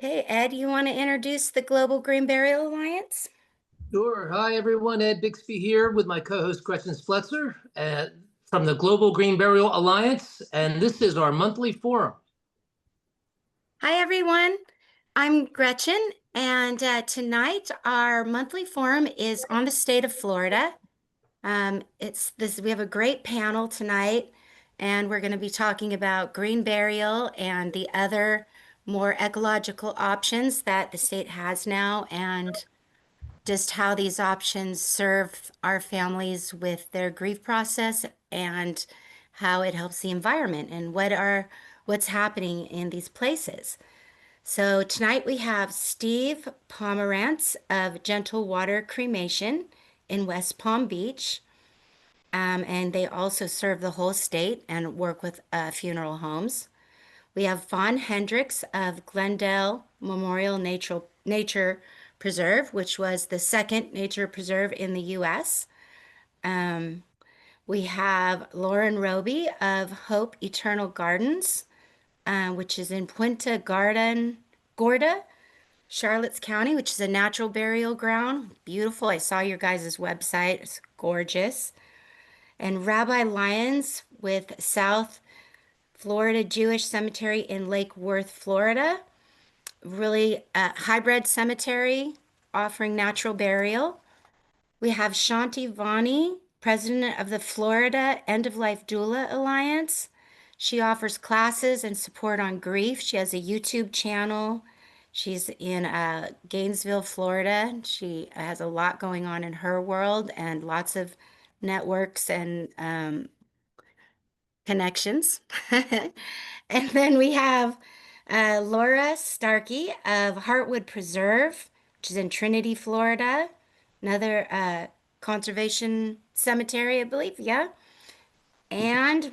Okay, Ed, you want to introduce the Global Green Burial Alliance? Sure. Hi, everyone. Ed Bixby here with my co-host Gretchen Spletzer from the Global Green Burial Alliance, and this is our monthly forum. Hi, everyone. I'm Gretchen, and tonight our monthly forum is on the state of Florida. It's this. We have a great panel tonight, and we're going to be talking about green burial and the other more ecological options that the state has now, and just how these options serve our families with their grief process and how it helps the environment and what's happening in these places. So tonight we have Steve Pomerantz of Gentle Water Cremation in West Palm Beach. And they also serve the whole state and work with funeral homes. We have Fawn Hendricks of Glendale Memorial Nature Preserve, which was the second nature preserve in the U.S. We have Lauren Robie of Hope Eternal Gardens, which is in Gorda, Charlottes County, which is a natural burial ground. Beautiful. I saw your guys' website. It's gorgeous. And Rabbi Lyons with South Florida Jewish Cemetery in Lake Worth, Florida. Really hybrid cemetery offering natural burial. We have Shanti Vani, president of the Florida End of Life Doula Alliance. She offers classes and support on grief. She has a YouTube channel. She's in Gainesville, Florida. She has a lot going on in her world and lots of networks and connections. And then we have Laura Starkey of Heartwood Preserve, which is in Trinity, Florida, another conservation cemetery, I believe. Yeah. And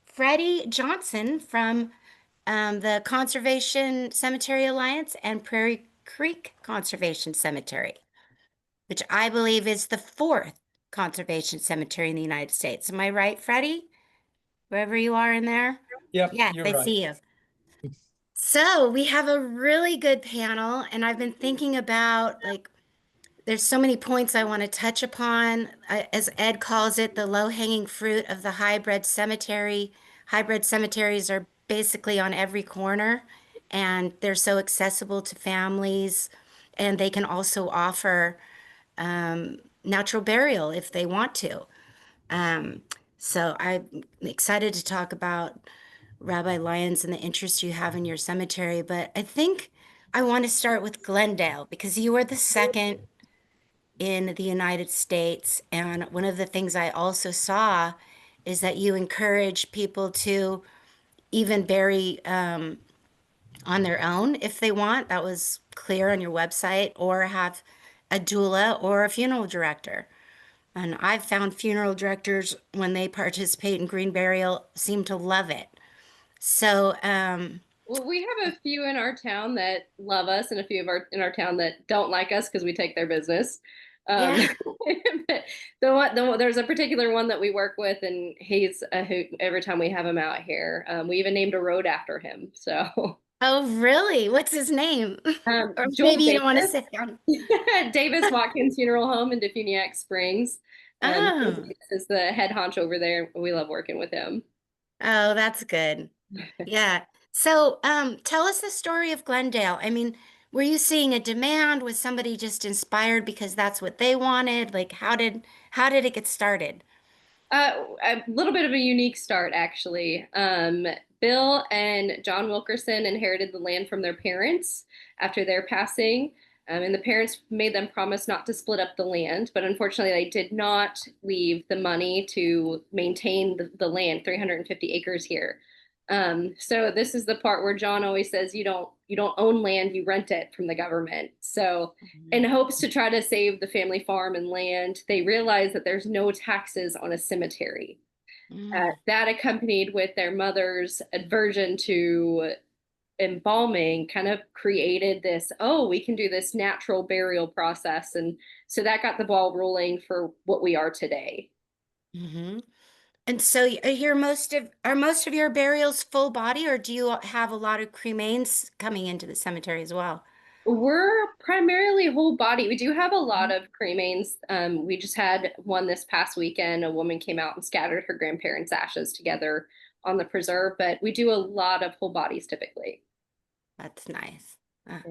Freddie Johnson from the Conservation Cemetery Alliance and Prairie Creek Conservation Cemetery, which I believe is the fourth conservation cemetery in the United States. Am I right, Freddie? Wherever you are in there? Yep, Yes, you're I right. see you. So we have a really good panel, and I've been thinking about there's so many points I want to touch upon. As Ed calls it, the low-hanging fruit of the hybrid cemetery. Hybrid cemeteries are basically on every corner, and they're so accessible to families, and they can also offer natural burial if they want to. So I'm excited to talk about Rabbi Lyons and the interest you have in your cemetery, but I think I want to start with Glendale because you are the second in the United States. And one of the things I also saw is that you encourage people to even bury on their own if they want. That was clear on your website, or have a doula or a funeral director. And I've found funeral directors, when they participate in green burial, seem to love it. So, Well, we have a few in our town that love us, and a few in our town that don't like us because we take their business. yeah. But there's a particular one that we work with, and he's a hoot every time we have him out here. We even named a road after him. So, Oh, really? What's his name? Or Joel maybe you don't want to Davis, say down. Davis Watkins Funeral Home in Defuniak Springs. Oh, Is the head honcho over there. We love working with him. oh, that's good. Yeah. So, tell us the story of Glendale. I mean, were you seeing a demand? Was somebody just inspired because that's what they wanted? Like, how did it get started? A little bit of a unique start, actually. Bill and John Wilkerson inherited the land from their parents after their passing. And the parents made them promise not to split up the land, but unfortunately, they did not leave the money to maintain the land, 350 acres here. So this is the part where John always says you don't own land, you rent it from the government. So in hopes to try to save the family farm and land, they realize that there's no taxes on a cemetery. Mm. That accompanied with their mother's aversion to embalming kind of created this, oh, we can do this natural burial process. And so that got the ball rolling for what we are today. Mm-hmm. And so are most of your burials full body, or do you have a lot of cremains coming into the cemetery as well? We're primarily whole body. We do have a lot Mhm. of cremains. We just had one this past weekend. A woman came out and scattered her grandparents' ashes together on the preserve, but we do a lot of whole bodies typically. That's nice. Yeah.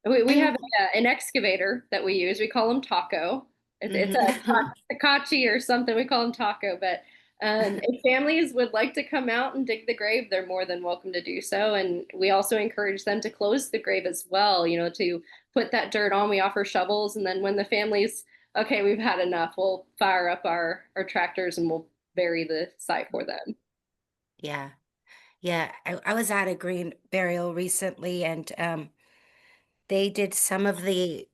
We have And an excavator that we use. We call him Taco. It's a mhm. Takachi or something. We call him Taco. But if families would like to come out and dig the grave, they're more than welcome to do so. And we also encourage them to close the grave as well, to put that dirt on. We offer shovels. And then when the family's, okay, we've had enough, we'll fire up our tractors and we'll bury the site for them. Yeah. Yeah. I was at a green burial recently, and they did some of the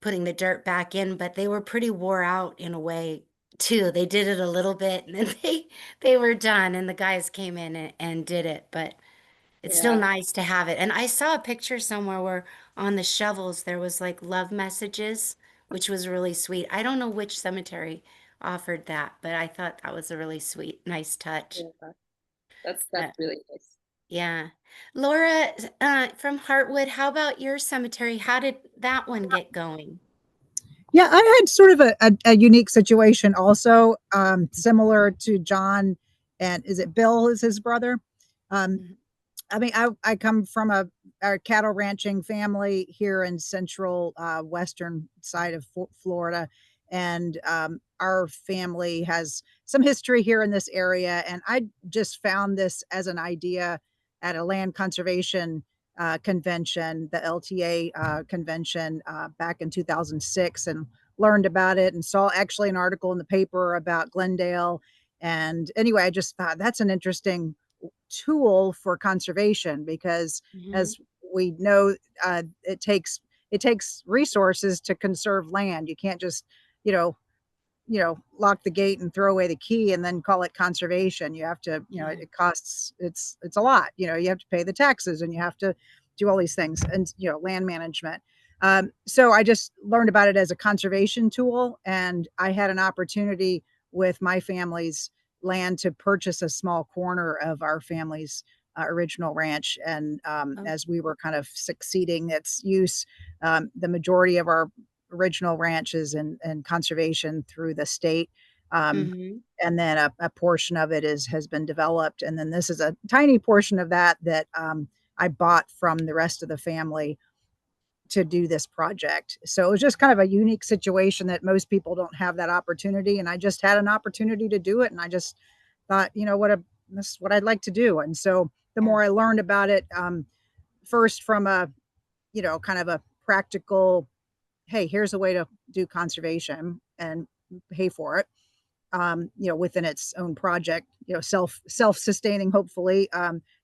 putting the dirt back in, but they were pretty wore out in a way too. They did it a little bit and then they were done, and the guys came in and did it, but it's still Yeah. nice to have it. And I saw a picture somewhere where on the shovels there was like love messages, which was really sweet. I don't know which cemetery offered that, but I thought that was a really sweet, nice touch. Yeah. That's Uh, that's really nice. yeah. Laura, from Heartwood, how about your cemetery? How did that one get going? Yeah, I had sort of a unique situation also, similar to John, and is it Bill is his brother? Um, Mhm. I mean, I come from a cattle ranching family here in central western side of Florida, and our family has some history here in this area. And I just found this as an idea at a land conservation convention, the LTA convention back in 2006, and learned about it and saw actually an article in the paper about Glendale. And anyway, I just thought that's an interesting tool for conservation because, Mhm. as we know, it takes resources to conserve land. You can't just, you know, lock the gate and throw away the key and then call it conservation. You have to, Yeah. it costs, it's a lot. You have to pay the taxes and you have to do all these things, and land management. So I just learned about it as a conservation tool, and I had an opportunity with my family's land to purchase a small corner of our family's original ranch. And Oh. as we were kind of succeeding its use, the majority of our original ranches and conservation through the state. Um, Hmm. and then a portion of it has been developed. And then this is a tiny portion of that I bought from the rest of the family to do this project. So it was just kind of a unique situation that most people don't have that opportunity. And I just had an opportunity to do it. And I just thought, this is what I'd like to do. And so the Yeah. more I learned about it, first from a, kind of a practical, hey, here's a way to do conservation and pay for it. Within its own project, self-sustaining, hopefully,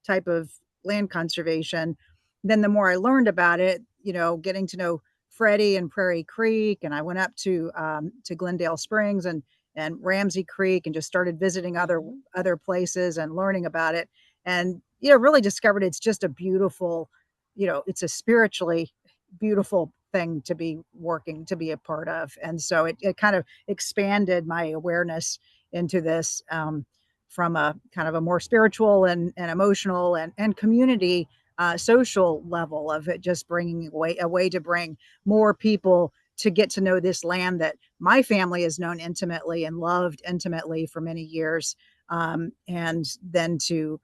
type of land conservation. Then the more I learned about it, getting to know Freddie and Prairie Creek, and I went up to Glendale Springs and Ramsey Creek, and just started visiting Mhm. other places and learning about it, and really discovered it's just a beautiful, it's a spiritually beautiful thing to be working to be a part of. And so it kind of expanded my awareness into this, from a kind of a more spiritual and emotional and community social level of it, just bringing a way to bring more people to get to know this land that my family has known intimately and loved intimately for many years, and then to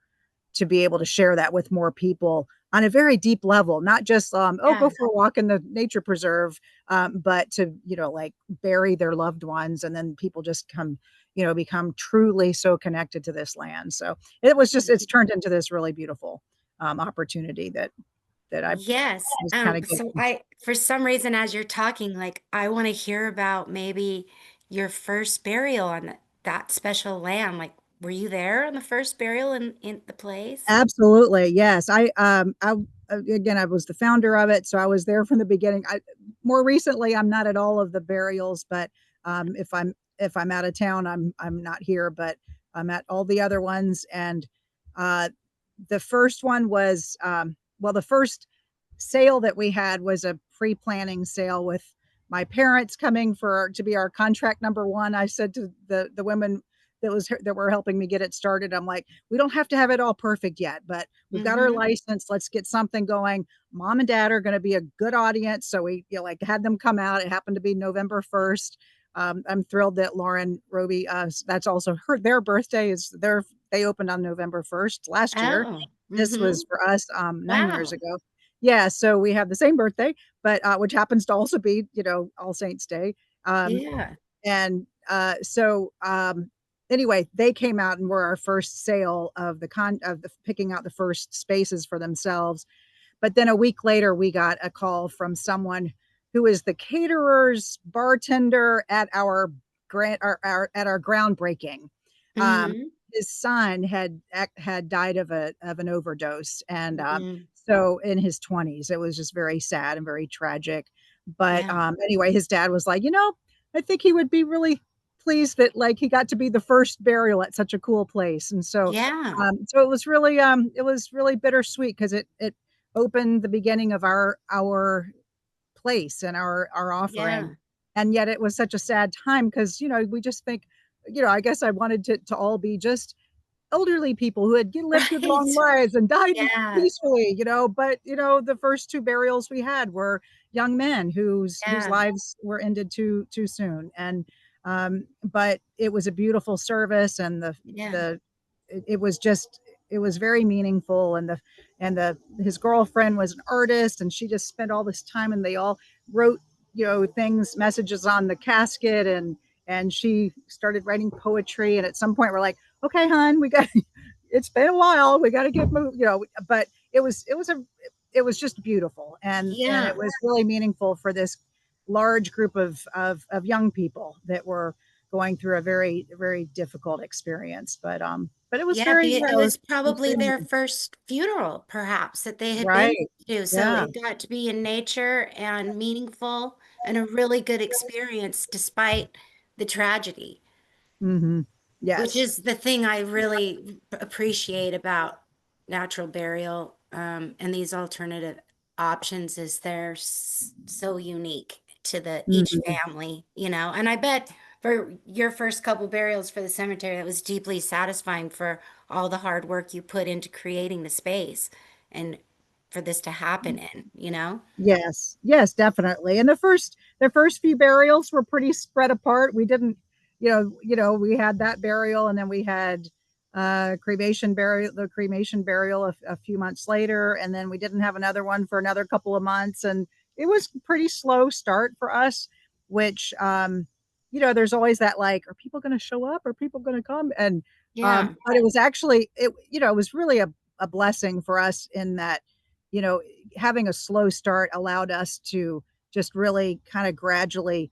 be able to share that with more people on a very deep level, not just, go Yeah. for a walk in the nature preserve, but to, like, bury their loved ones. And then people just become truly so connected to this land. So it's turned into this really beautiful opportunity that I Yes. was kind of So getting. for some reason, as you're talking, like I want to hear about maybe your first burial on that special land. Like, were you there on the first burial in the place? Absolutely, yes. Again, I was the founder of it, so I was there from the beginning. More recently, I'm not at all of the burials, but if I'm out of town, I'm not here, but I'm at all the other ones. And uh, the first one was, well, the first sale that we had was a pre-planning sale with my parents coming to be our contract number one. I said to the women that were helping me get it started, I'm like, we don't have to have it all perfect yet, but we've got our Mm-hmm. license. Let's get something going. Mom and dad are going to be a good audience. So we like had them come out. It happened to be November 1st. I'm thrilled that Lauren, Robie, that's also their birthday they opened on November 1st last year. Oh, This mm-hmm. was for us 9 years Wow. ago. Yeah, so we have the same birthday, but which happens to also be, All Saints Day. Um, Yeah. and anyway, they came out and were our first sale of the picking out the first spaces for themselves. But then a week later, we got a call from someone who is the caterer's bartender at our at our groundbreaking. Um, Mm-hmm. his son had died of an overdose, and Mm-hmm. so in his 20s, it was just very sad and very tragic. But Yeah. anyway, his dad was like, I think he would be really pleased that like he got to be the first burial at such a cool place, and Yeah. so it was really bittersweet because it opened the beginning of our place and our offering. Yeah. And yet it was such a sad time because, we just think, I guess I wanted to all be just elderly people who had lived good long Right. lives and died Yeah. peacefully, but the first two burials we had were young men whose Yeah. lives were ended too soon. And but it was a beautiful service, and Yeah. the it was just it was very meaningful. And the his girlfriend was an artist, and she just spent all this time, and they all wrote things, messages on the casket, and she started writing poetry. And at some point we're like, okay, hon, we got it's been a while, we got to get moved, but it was just beautiful, and it Yeah. was really meaningful for this large group of young people that were going through a very very difficult experience. But it was Yeah, very, it was it was probably very their moving. first funeral, perhaps, that they had been Right. to. So Yeah. it got to be in nature and meaningful and a really good experience despite the tragedy, Mm-hmm. which Yes. is the thing I really appreciate about natural burial, and these alternative options is they're so unique to the each Mm-hmm. family, And I bet for your first couple burials for the cemetery, that was deeply satisfying for all the hard work you put into creating the space and for this to happen in. Yes, yes, definitely. And the first few burials were pretty spread apart. We didn't, we had that burial, and then we had the cremation burial a few months later, and then we didn't have another one for another couple of months, and it was pretty slow start for us. Which, there's always that like, are people going to show up? Are people going to come? And Yeah. but it was actually it was really a blessing for us in that you know having a slow start allowed us to just really kind of gradually,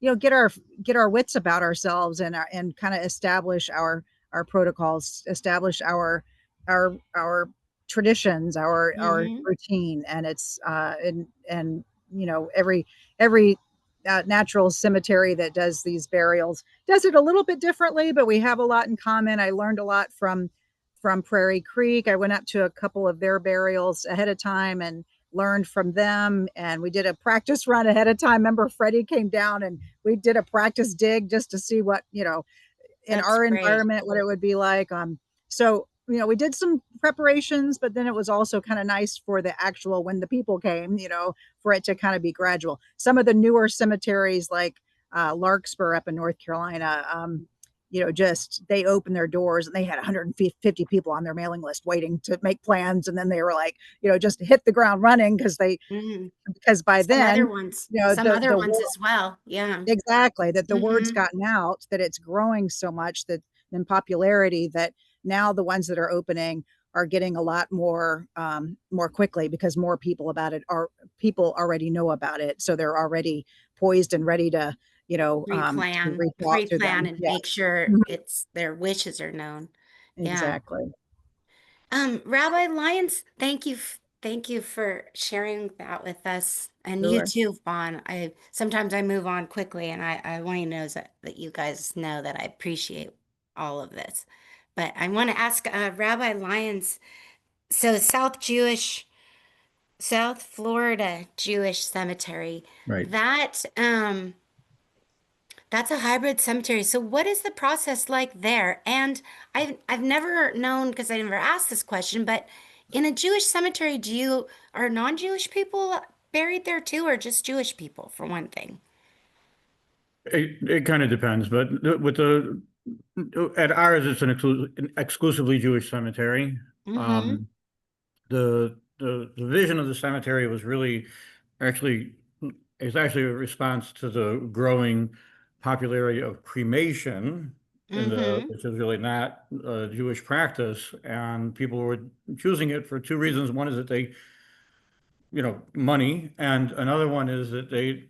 get our wits about ourselves, and kind of establish our protocols, establish our traditions, our Hmm. routine. And it's and every natural cemetery that does these burials does it a little bit differently, but we have a lot in common. I learned a lot from Prairie Creek. I went up to a couple of their burials ahead of time and learned from them. And we did a practice run ahead of time. Remember, Freddie came down and we did a practice dig just to see what, in That's our great. environment, what it would be like. So, we did some preparations, but then it was also kind of nice for the actual, when the people came, for it to kind of be gradual. Some of the newer cemeteries like Larkspur up in North Carolina, just they opened their doors and they had 150 people on their mailing list waiting to make plans. And then they were like, just hit the ground running Hmm. because by Some other then, ones, some other the ones as well. Yeah. exactly, that the word's Hmm. gotten out that it's growing so much that in popularity, that now the ones that are opening are getting a lot more quickly, because more people already know about it, so they're already poised and ready to Pre-plan, reach out to pre-plan them. and Yeah. make sure Mhm. their wishes are known. Yeah. Exactly. Rabbi Lyons, thank you for sharing that with us. And you Sure. too, Fawn. I sometimes I move on quickly, and I want you to know that you guys know that I appreciate all of this. But I want to ask Rabbi Lyons, so South Jewish South Florida Jewish cemetery. Right. That's a hybrid cemetery. So what is the process like there? And I've never known because I never asked this question, but in a Jewish cemetery, are non-Jewish people buried there too, or just Jewish people for one thing? It kind of depends, but with at ours, it's an exclusively Jewish cemetery. Mm-hmm. Um, the vision of the cemetery was really actually it's actually a response to the growing popularity of cremation Mm-hmm. which is really not a Jewish practice, and people were choosing it for two reasons. One is that they, money, and another one is that they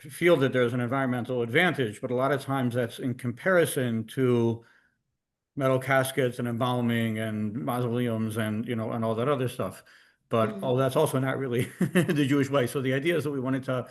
feel that there's an environmental advantage, but a lot of times that's in comparison to metal caskets and embalming and mausoleums and and all that other stuff. But Mm-hmm. all that's also not really the Jewish way. So the idea is that we wanted to,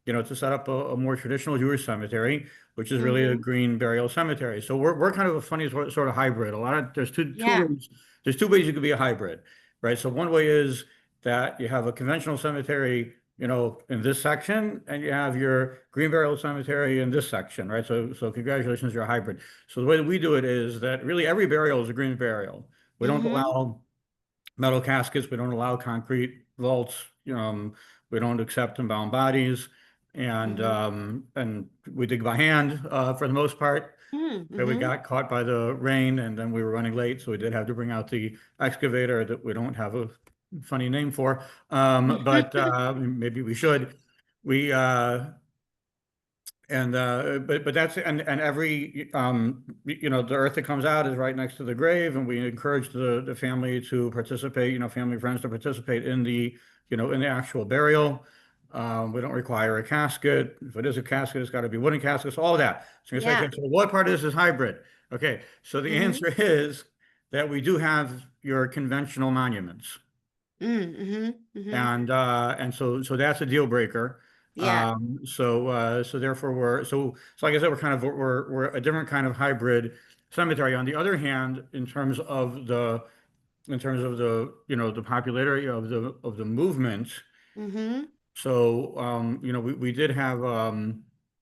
to set up a more traditional Jewish cemetery, which is really a Mm-hmm. green burial cemetery. So we're kind of a funny sort of hybrid. There's two Yeah. ways. There's two ways you could be a hybrid, right? So one way is that you have a conventional cemetery, in this section, and you have your green burial cemetery in this section, right? So congratulations, you're a hybrid. So the way that we do it is that really every burial is a green burial. We don't Mm-hmm. allow metal caskets. We don't allow concrete vaults. We don't accept embalmed bodies, Mm-hmm. and we dig by hand for the most part. But we Mm-hmm. got caught by the rain, and then we were running late, so we did have to bring out the excavator that we don't have a funny name for, but maybe we should. We and but that's and every the earth that comes out is right next to the grave, and we encourage the family to participate, family and friends to participate in the in the actual burial. We don't require a casket. If it is a casket, it's got to be wooden caskets, all of that. So you're saying, Yeah. okay, so what part of this is hybrid? Okay, so the Mm-hmm. answer is that we do have your conventional monuments. Mm-hmm. Mm-hmm. And so that's a deal breaker. Yeah. So therefore so like I said, we're a different kind of hybrid cemetery. On the other hand, in terms of the the popularity of the movement, Mm-hmm. so we did have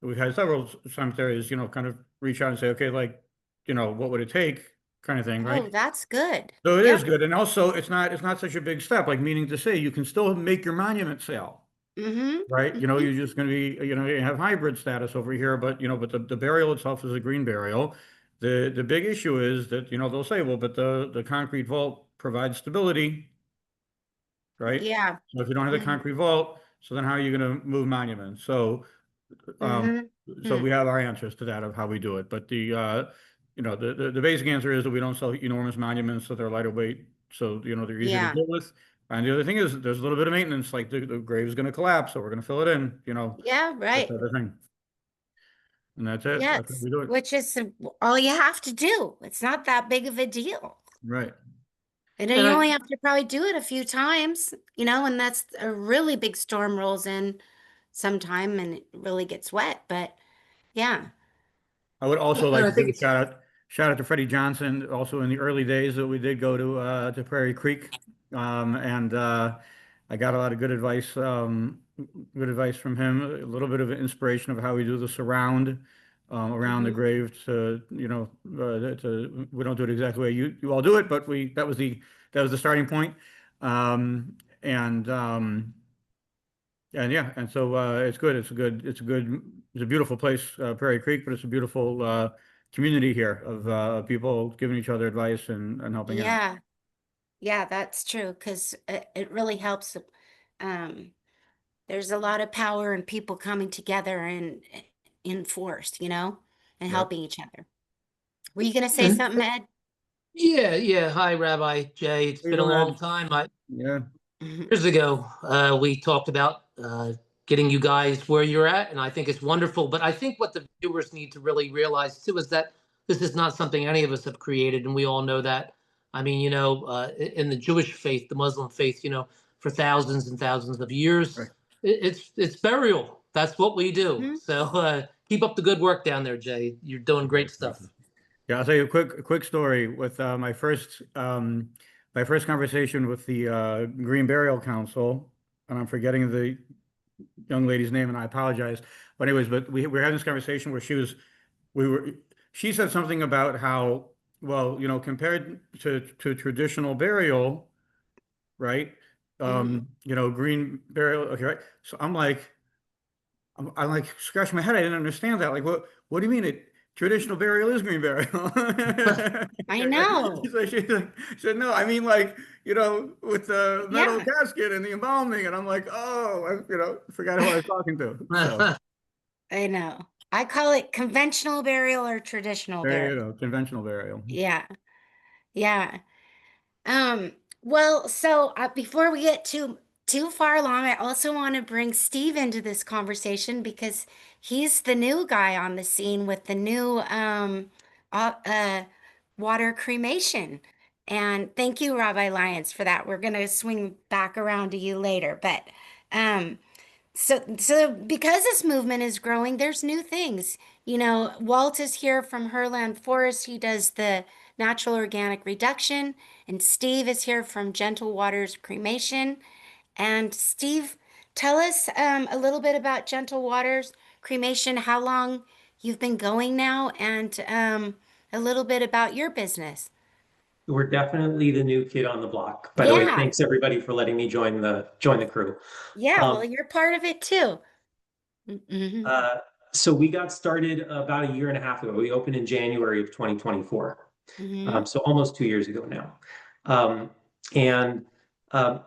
we've had several cemeteries kind of reach out and say, okay, like what would it take, kind of thing, Oh, right? that's good. So it is Yep. good, and also it's not such a big step. Like, meaning to say, you can still make your monument sale, Mm-hmm. right? Mm-hmm. You're just going to be, you have hybrid status over here, but the burial itself is a green burial. The big issue is that they'll say, well, but the concrete vault provides stability, right? Yeah. So if you don't have the Mm-hmm. concrete vault, so then how are you going to move monuments? Um, so Mm-hmm. we have our answers to that of how we do it. But the basic answer is that we don't sell enormous monuments, so they're lighter weight, so they're easier to Yeah. deal with. And the other thing is there's a little bit of maintenance, like the grave is going to collapse, so we're going to fill it in, Yeah, that right. type of thing. And that's it. That's how Yes. we do it. Which is all you have to do. It's not that big of a deal. Right. And then And you I, only have to probably do it a few times, and that's a really big storm rolls in sometime and it really gets wet. But yeah. I would also and like I to give think a it's shout out to Freddie Johnson. Also, in the early days that we did go to Prairie Creek, and I got a lot of good advice from him. A little bit of inspiration of how we do the surround around the Hmm. grave. We don't do it exactly the way you all do it, but that was the starting point. Um, and and yeah, and so it's good. It's a beautiful place, Prairie Creek, but it's a beautiful community here of people giving each other advice and helping out. Yeah. Yeah, that's true because it really helps. Um, there's a lot of power in people coming together and in force, and Yep. helping each other. Were you going to say and something, Ed? yeah, yeah. Hi, Rabbi Jay. It's Hey, been a Brad. long time. Yeah. Mhm. Years ago, we talked about getting you guys where you're at, and I think it's wonderful. But I think what the viewers need to really realize too is that this is not something any of us have created, and we all know that. I mean, in the Jewish faith, the Muslim faith, for thousands and thousands of years, Right. it's burial. That's what we do. Mhm. So keep up the good work down there, Jay. You're doing great Thank stuff. you. Yeah, I'll tell you a quick story with my first my first conversation with the Green Burial Council, and I'm forgetting the young lady's name, and I apologize. But anyways, but we were having this conversation where she said something about how, well, compared to traditional burial, right? Green burial, okay, right? So I'm like scratching my head. I didn't understand that. Like, what do you mean traditional burial is green burial? I know. She said, no, I mean like, with the metal Yeah, casket and the embalming. And I'm like, oh, forgot who I was talking to. So I know. I call it conventional burial or traditional there you burial. go, conventional burial. Yeah, yeah. Um, well, so before we get too far along, I also want to bring Steve into this conversation because he's the new guy on the scene with the new uh, uh, water cremation. And thank you, Rabbi Lyons, for that. We're gonna swing back around to you later, but um, so because this movement is growing, there's new things. Walt is here from Herland Forest. He does the natural organic reduction, and Steve is here from Gentle Waters Cremation. And Steve, tell us a little bit about Gentle Waters Cremation, how long you've been going now, and a little bit about your business. We're definitely the new kid on the block. By the way, Yeah, thanks everybody for letting me join the crew. yeah. Well, Um, you're part of it too. Hmm. uh, so we got started about a year and a half ago. We opened in January of 2024. Hmm. So almost 2 years ago now. Um, and um,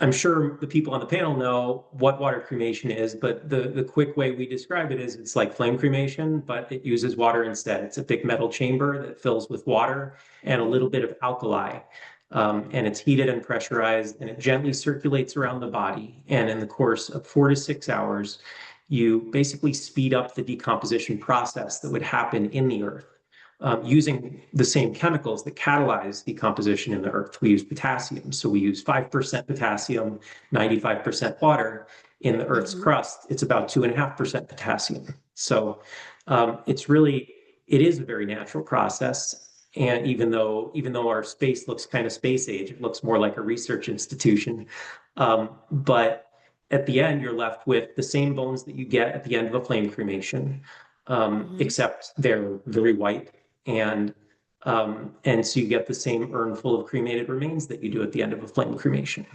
I'm sure the people on the panel know what water cremation is, but the quick way we describe it is it's like flame cremation, but it uses water instead. It's a big metal chamber that fills with water and a little bit of alkali. And it's heated and pressurized, and it gently circulates around the body. And in the course of 4 to 6 hours, you basically speed up the decomposition process that would happen in the earth. Using the same chemicals that catalyze decomposition in the earth. We use potassium. So we use 5% potassium, 95% water. In the earth's Hmm. crust, it's about 2.5% potassium. So it is a very natural process. And even though our space looks kind of space age, it looks more like a research institution. But at the end, you're left with the same bones that you get at the end of a flame cremation, Hmm. except they're very white and so you get the same urn full of cremated remains that you do at the end of a flame cremation,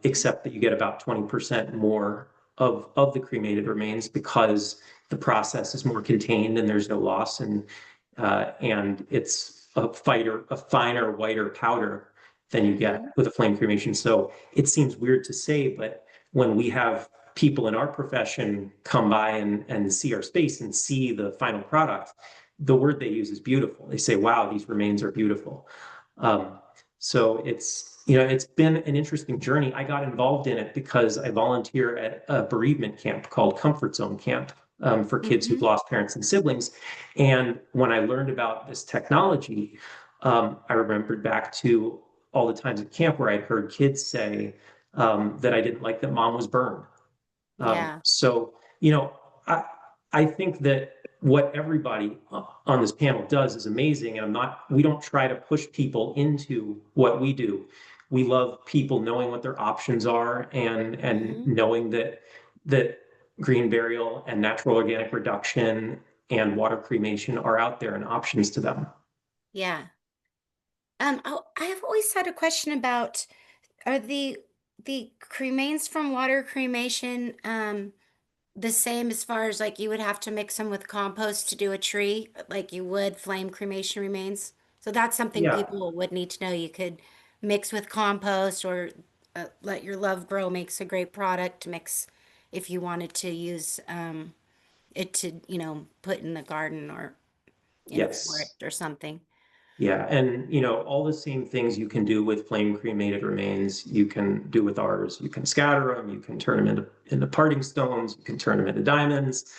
except that you get about 20% more of the cremated remains because the process is more contained and there's no loss, and it's a finer, whiter powder than you get Hmm. with a flame cremation. So it seems weird to say, but when we have people in our profession come by and see our space and see the final product, the word they use is beautiful. They say, wow, these remains are beautiful. Um, so it's been an interesting journey. I got involved in it because I volunteer at a bereavement camp called Comfort Zone Camp, for kids who've Hmm. lost parents and siblings. And when I learned about this technology, I remembered back to all the times at camp where I'd heard kids say that I didn't like that mom was burned. Yeah. So, you know, I, I think that what everybody on this panel does is amazing. And we don't try to push people into what we do. We love people knowing what their options are and Hmm. knowing that green burial and natural organic reduction and water cremation are out there and options to them. Yeah. Oh, I have always had a question about are the cremains from water cremation the same as far as like you would have to mix them with compost to do a tree like you would flame cremation remains? So that's something Yeah. people would need to know. You could mix with compost or let your love grow makes a great product to mix if you wanted to use it to, put in the garden or in a Yes. forest or something. Yeah, and all the same things you can do with flame cremated remains, you can do with ours. You can scatter them, you can turn them into parting stones, you can turn them into diamonds.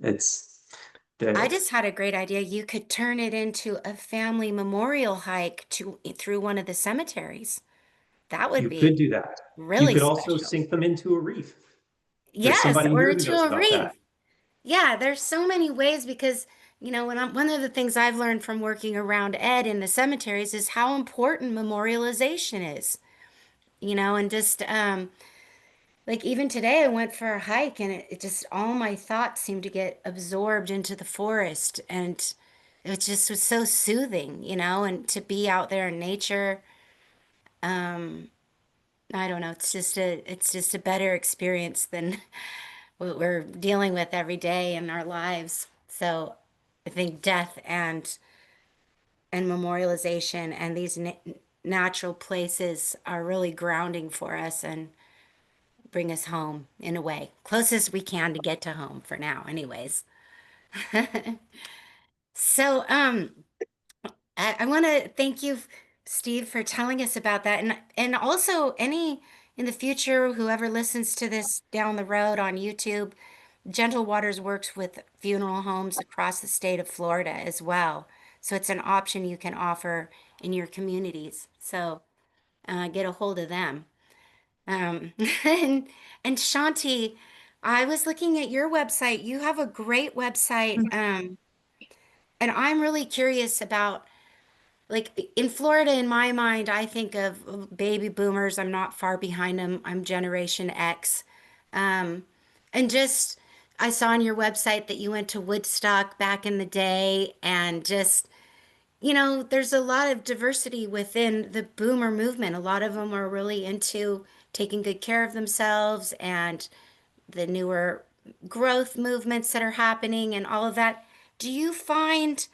It's I the just had a great idea. You could turn it into a family memorial hike through one of the cemeteries. That would You could be do that. You really could also special. sink them into a reef. There's Yes, somebody or here who into knows a about that. wreath. Yeah, there's so many ways because one of the things I've learned from working around Ed in the cemeteries is how important memorialization is, and just like even today I went for a hike and it just all my thoughts seemed to get absorbed into the forest and it just was so soothing, and to be out there in nature. Um, I don't know, it's just a better experience than what we're dealing with every day in our lives. So I think death and memorialization and these natural places are really grounding for us and bring us home in a way, closest we can to get to home for now, anyways. So, I want to thank you, Steve, for telling us about that, and also any in the future, whoever listens to this down the road on YouTube, Gentle Waters works with funeral homes across the state of Florida as well. So it's an option you can offer in your communities. So get a hold of them. Um, and, and Shanti, I was looking at your website. You have a great website. And I'm really curious about, like, in Florida, in my mind, I think of baby boomers. I'm not far behind them. I'm Generation X. Um, and just, I saw on your website that you went to Woodstock back in the day, and just, there's a lot of diversity within the boomer movement. A lot of them are really into taking good care of themselves and the newer growth movements that are happening and all of that. Do you find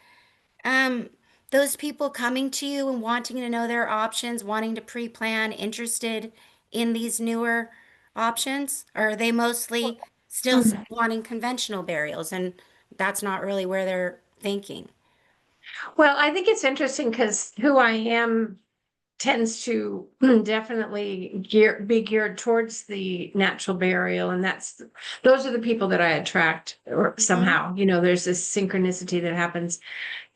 um, those people coming to you and wanting to know their options, wanting to pre-plan, interested in these newer options? Or are they mostly still wanting conventional burials and that's not really where they're thinking? Well, I think it's interesting because who I am tends to definitely be geared towards the natural burial, and those are the people that I attract, or Mhm. somehow, there's this synchronicity that happens.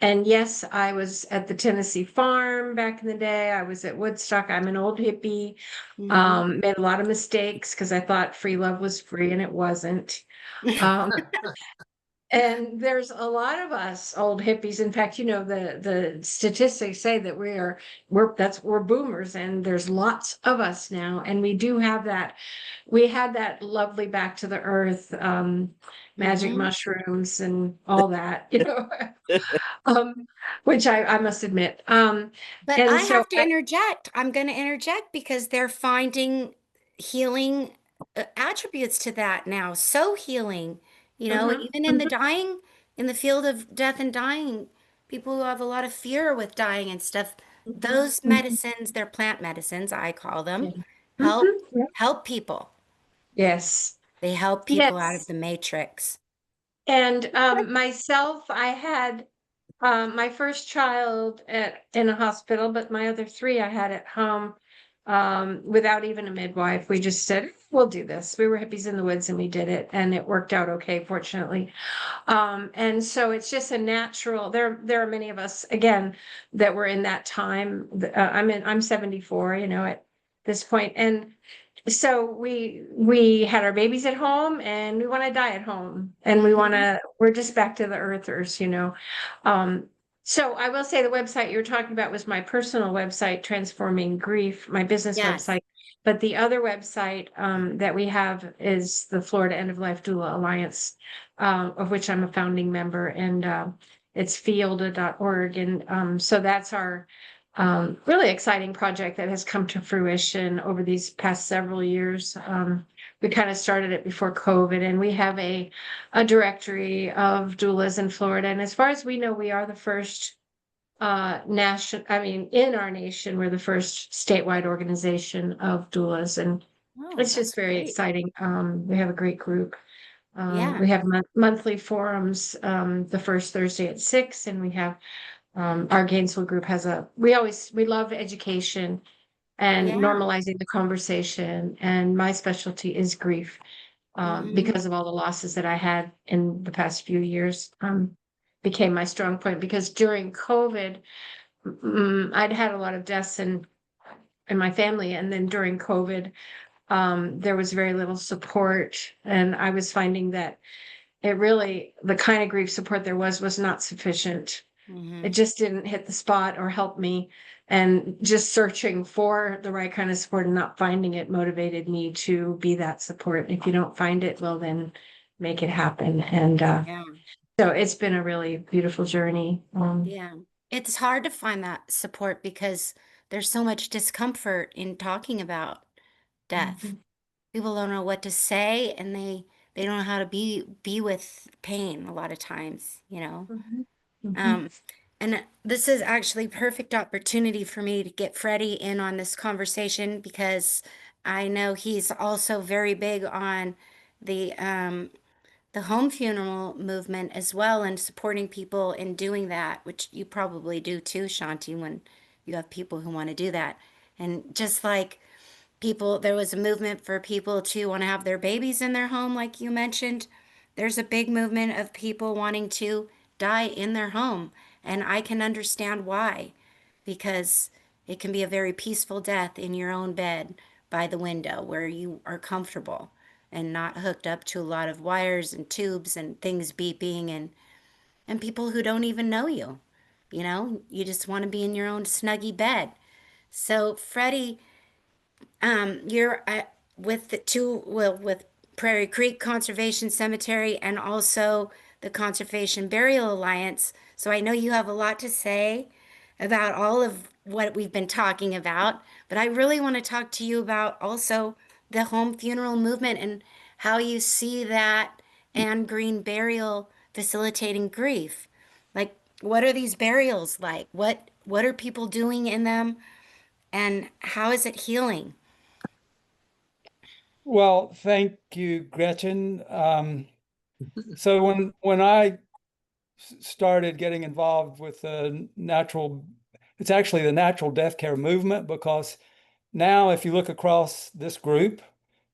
And yes, I was at the Tennessee farm back in the day. I was at Woodstock. I'm an old hippie. Mhm. Made a lot of mistakes because I thought free love was free and it wasn't. Um, and there's a lot of us old hippies. In fact, the statistics say that we're boomers, and there's lots of us now. And we do have that. We had that lovely back to the earth, magic Mhm. mushrooms and all that, um, which I must admit. But And I so have to interject. I'm going to interject because they're finding healing attributes to that now. So healing, Mhm, even in the mhm, dying, in the field of death and dying, people who have a lot of fear with dying and stuff, mhm, those mhm, medicines, they're plant medicines, I call them, yeah. help Yeah. help people. Yes. They help people out of Yes. the matrix. And myself, I had my first child in a hospital, but my other three I had at home without even a midwife. We just said, we'll do this. We were hippies in the woods and we did it, and it worked out okay, fortunately. And so it's just a natural. There are many of us again that were in that time. I'm 74, at this point, and so we had our babies at home, and we want to die at home, and Hmm. we're just back to the earthers. um so I will say the website you're talking about was my personal website, Transforming Grief, my business Yes. website. But the other website that we have is the Florida End of Life Doula Alliance, of which I'm a founding member, and it's fielda.org. And so that's our really exciting project that has come to fruition over these past several years. We kind of started it before COVID, and we have a directory of doulas in Florida. And as far as we know, we are the first in our nation, we're the first statewide organization of doulas, and Oh, it's just that's very great. exciting. We have a great group. Yeah. We have monthly forums, the first Thursday at 6, and we have our Gainesville group has we love education and Yeah. normalizing the conversation. And my specialty is grief, Hmm. because of all the losses that I had in the past few years, became my strong point. Because during COVID, I'd had a lot of deaths in my family. And then during COVID, there was very little support. And I was finding that it really, the kind of grief support there was not sufficient. It just didn't hit the spot or help me. And just searching for the right kind of support and not finding it motivated me to be that support. If you don't find it, well, then make it happen. And Yeah. so it's been a really beautiful journey. Yeah. It's hard to find that support because there's so much discomfort in talking about death. People don't know what to say, and they don't know how to be with pain a lot of times, you know. Um, and this is actually perfect opportunity for me to get Freddie in on this conversation because I know he's also very big on the home funeral movement as well and supporting people in doing that, which you probably do too, Shanti, when you have people who want to do that. And just like people, there was a movement for people to want to have their babies in their home, like you mentioned. There's a big movement of people wanting to die in their home. And I can understand why, because it can be a very peaceful death in your own bed by the window where you are comfortable and not hooked up to a lot of wires and tubes and things beeping and people who don't even know you. You know, you just want to be in your own snuggy bed. So, Freddie, you're with the two, well, with Prairie Creek Conservation Cemetery and also the Conservation Burial Alliance. So I know you have a lot to say about all of what we've been talking about, but I really want to talk to you about also the home funeral movement and how you see that and green burial facilitating grief. Like, what are these burials like? What are people doing in them, and how is it healing? Well, thank you, Gretchen. So when I started getting involved with it's actually the natural death care movement, because now if you look across this group,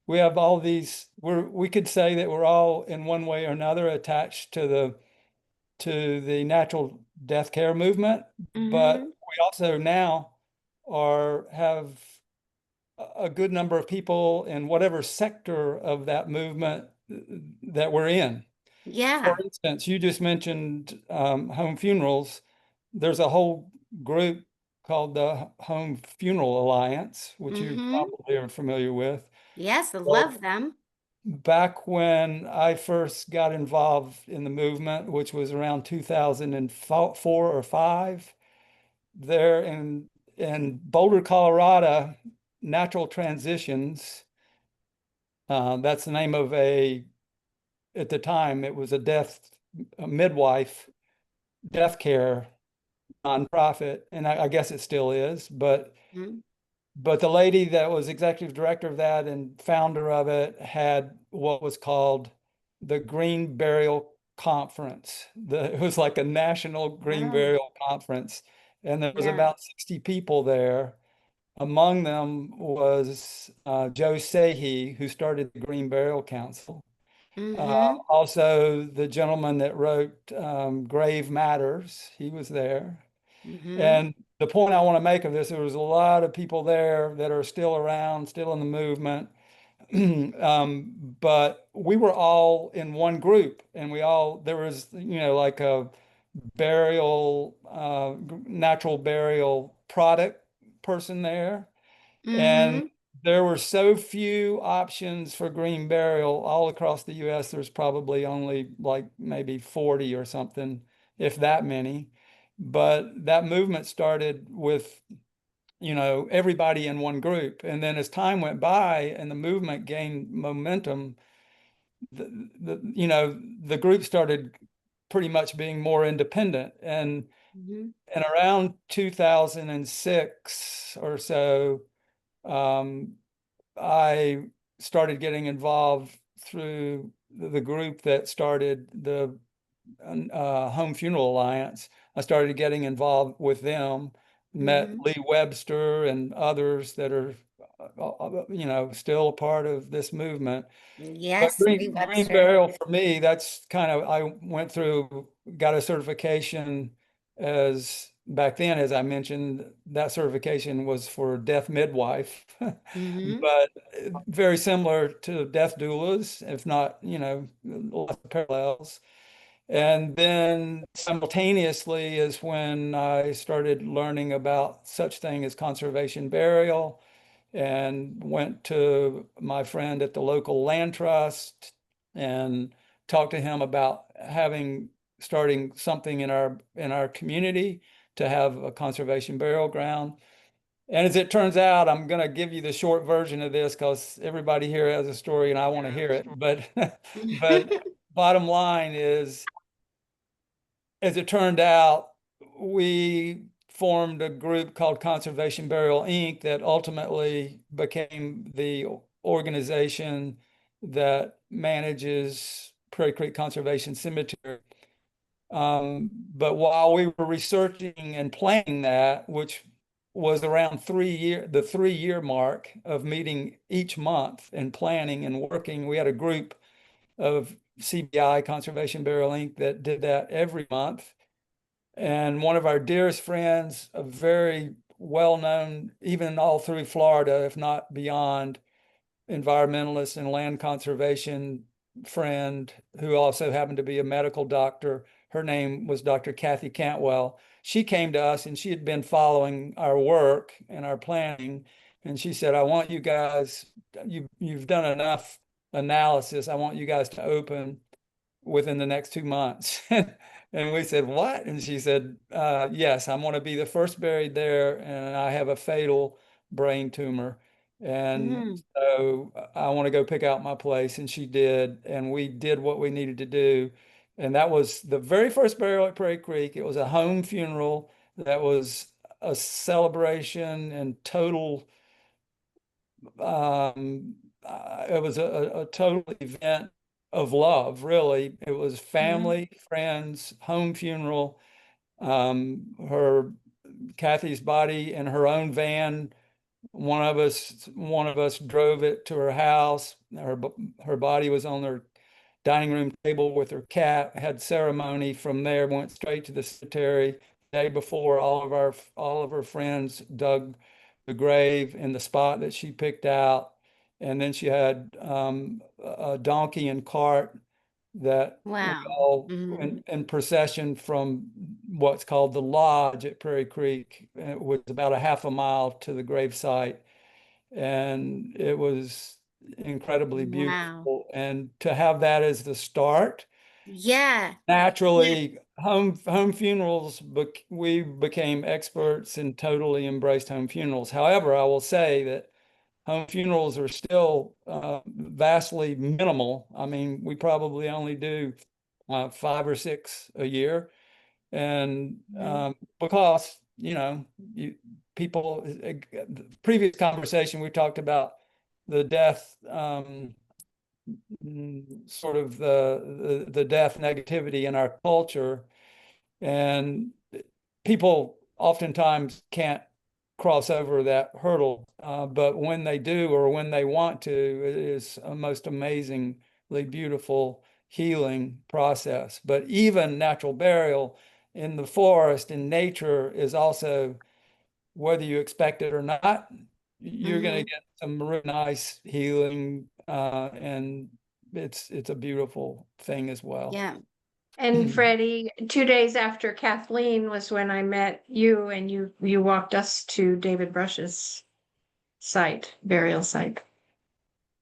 we have all these, we could say that we're all in one way or another attached to the natural death care movement, but we also now have a good number of people in whatever sector of that movement that we're in. For Yeah. instance, you just mentioned home funerals. There's a whole group called the Home Funeral Alliance, which you probably are familiar with. Yes, I Well, love them. back when I first got involved in the movement, which was around 2004 or 5, there in Boulder, Colorado, Natural Transitions, that's the name of at the time, it was a midwife death care nonprofit, and I guess it still is, Mhm. but the lady that was executive director of that and founder of it had what was called the Green Burial Conference. It was like a national Green Oh, Burial Conference, and there was yeah. about 60 people there. Among them was Joe Sahi, who started the Green Burial Council. Mm-hmm. Also, the gentleman that wrote Grave Matters, he was there. Mm-hmm. And the point I want to make of this, there was a lot of people there that are still around, still in the movement. But we were all in one group, and there was, like a natural burial product person there. And Mm-hmm. there were so few options for green burial all across the US. There's probably only like maybe 40 or something, if that many. But that movement started with, everybody in one group. And then as time went by and the movement gained momentum, the group started pretty much being more independent. Mm-hmm. And around 2006 or so, um, I started getting involved through the group that started the Home Funeral Alliance. I started getting involved with them, met Mm-hmm. Lee Webster and others that are, still a part of this movement. But Yes, Lee green Webster. burial for me, that's kind of, I went through, got a certification as back then, as I mentioned, that certification was for death midwife, Mm-hmm. but very similar to death doulas, if not, lots of parallels. And then simultaneously is when I started learning about such thing as conservation burial, and went to my friend at the local land trust and talked to him about starting something in our community to have a conservation burial ground. And as it turns out, I'm going to give you the short version of this because everybody here has a story and I want to hear it. But but bottom line is, as it turned out, we formed a group called Conservation Burial Inc. that ultimately became the organization that manages Prairie Creek Conservation Cemetery. But while we were researching and planning that, which was around the 3-year mark of meeting each month and planning and working, we had a group of CBI, Conservation Burial Inc., that did that every month. And one of our dearest friends, a very well-known, even all through Florida, if not beyond, environmentalist and land conservation friend who also happened to be a medical doctor. Her name was Dr. Kathy Cantwell. She came to us and she had been following our work and our planning. And she said, I want you guys, you've done enough analysis. I want you guys to open within the next 2 months. And we said, what? And she said, yes, I'm going to be the first buried there. And I have a fatal brain tumor. And so I want to go pick out my place. And she did. And we did what we needed to do. And that was the very first burial at Prairie Creek. It was a home funeral that was a celebration and total, it was a total event of love, really. It was family, friends, home funeral. Her Kathy's body in her own van. One of us drove it to her house. Her body was on her dining room table with her cat. Had ceremony from there. Went straight to the cemetery. The day before, all of her friends dug the grave in the spot that she picked out, and then she had a donkey and cart that we Wow. all went in procession from what's called the lodge at Prairie Creek. It was about a half a mile to the gravesite, and it was incredibly Wow. beautiful. And to have that as the start, Yeah. naturally, home funerals, we became experts and totally embraced home funerals. However, I will say that home funerals are still vastly minimal. I mean, we probably only do 5 or 6 a year. And because, people, previous conversation, we talked about the death, sort of the death negativity in our culture. And people oftentimes can't cross over that hurdle. But when they do, or when they want to, it is a most amazingly beautiful healing process. But even natural burial in the forest, in nature, is also, whether you expect it or not, you're going to get some real nice healing, and it's a beautiful thing as well. Yeah. And Freddie, 2 days after Kathleen was when I met you, and you walked us to David Brush's burial site.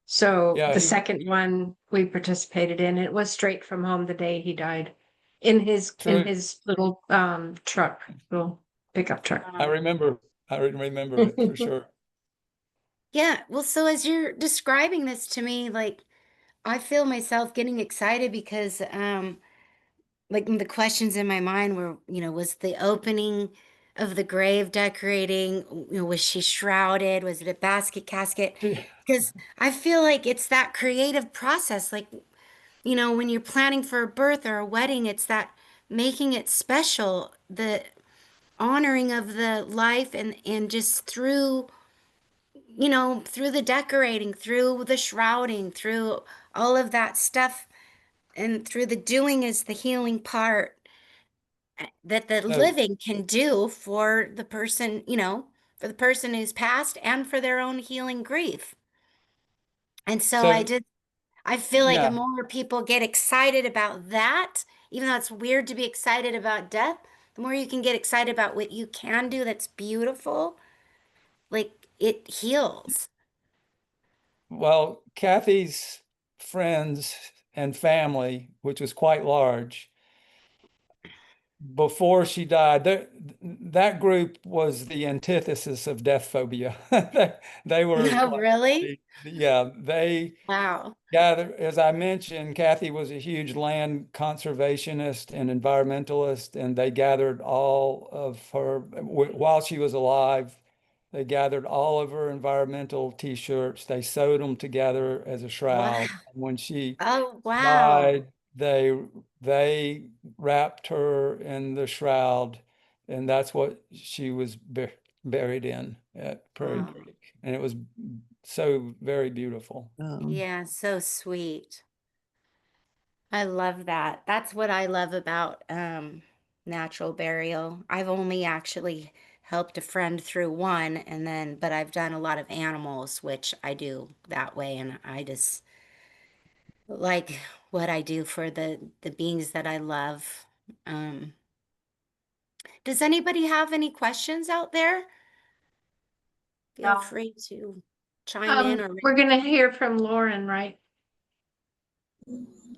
So Yeah, the second one we participated in, it was straight from home the day he died, in his little little pickup truck. I remember it for sure. Yeah. Well, so as you're describing this to me, like I feel myself getting excited because like the questions in my mind were, was the opening of the grave decorating, was she shrouded? Was it a basket casket? Because I feel like it's that creative process. Like, when you're planning for a birth or a wedding, it's that making it special, the honoring of the life and just through the decorating, through the shrouding, through all of that stuff, and through the doing is the healing part. that the living can do for the person, for the person who's passed and for their own healing grief. And so So I feel like the yeah, more people get excited about that, even though it's weird to be excited about death, the more you can get excited about what you can do that's beautiful, like it heals. well, Kathy's friends and family, which was quite large, before she died, that group was the antithesis of death phobia. They were Oh, like, really? yeah, they Wow. gathered, as I mentioned, Kathy was a huge land conservationist and environmentalist, and they gathered all of her, while she was alive, they gathered all of her environmental t-shirts, they sewed them together as a Wow. shroud. When she Oh, wow. died, they wrapped her in the shroud, and that's what she was buried in at Prairie Oh, Creek, and it was so very beautiful. yeah, so sweet. I love that. That's what I love about natural burial. I've only actually helped a friend through one, and then but I've done a lot of animals, which I do that way, and I just like what I do for the beings that I love. Um, does anybody have any questions out there? Feel No. free to chime in or We're gonna hear from Lauren, right?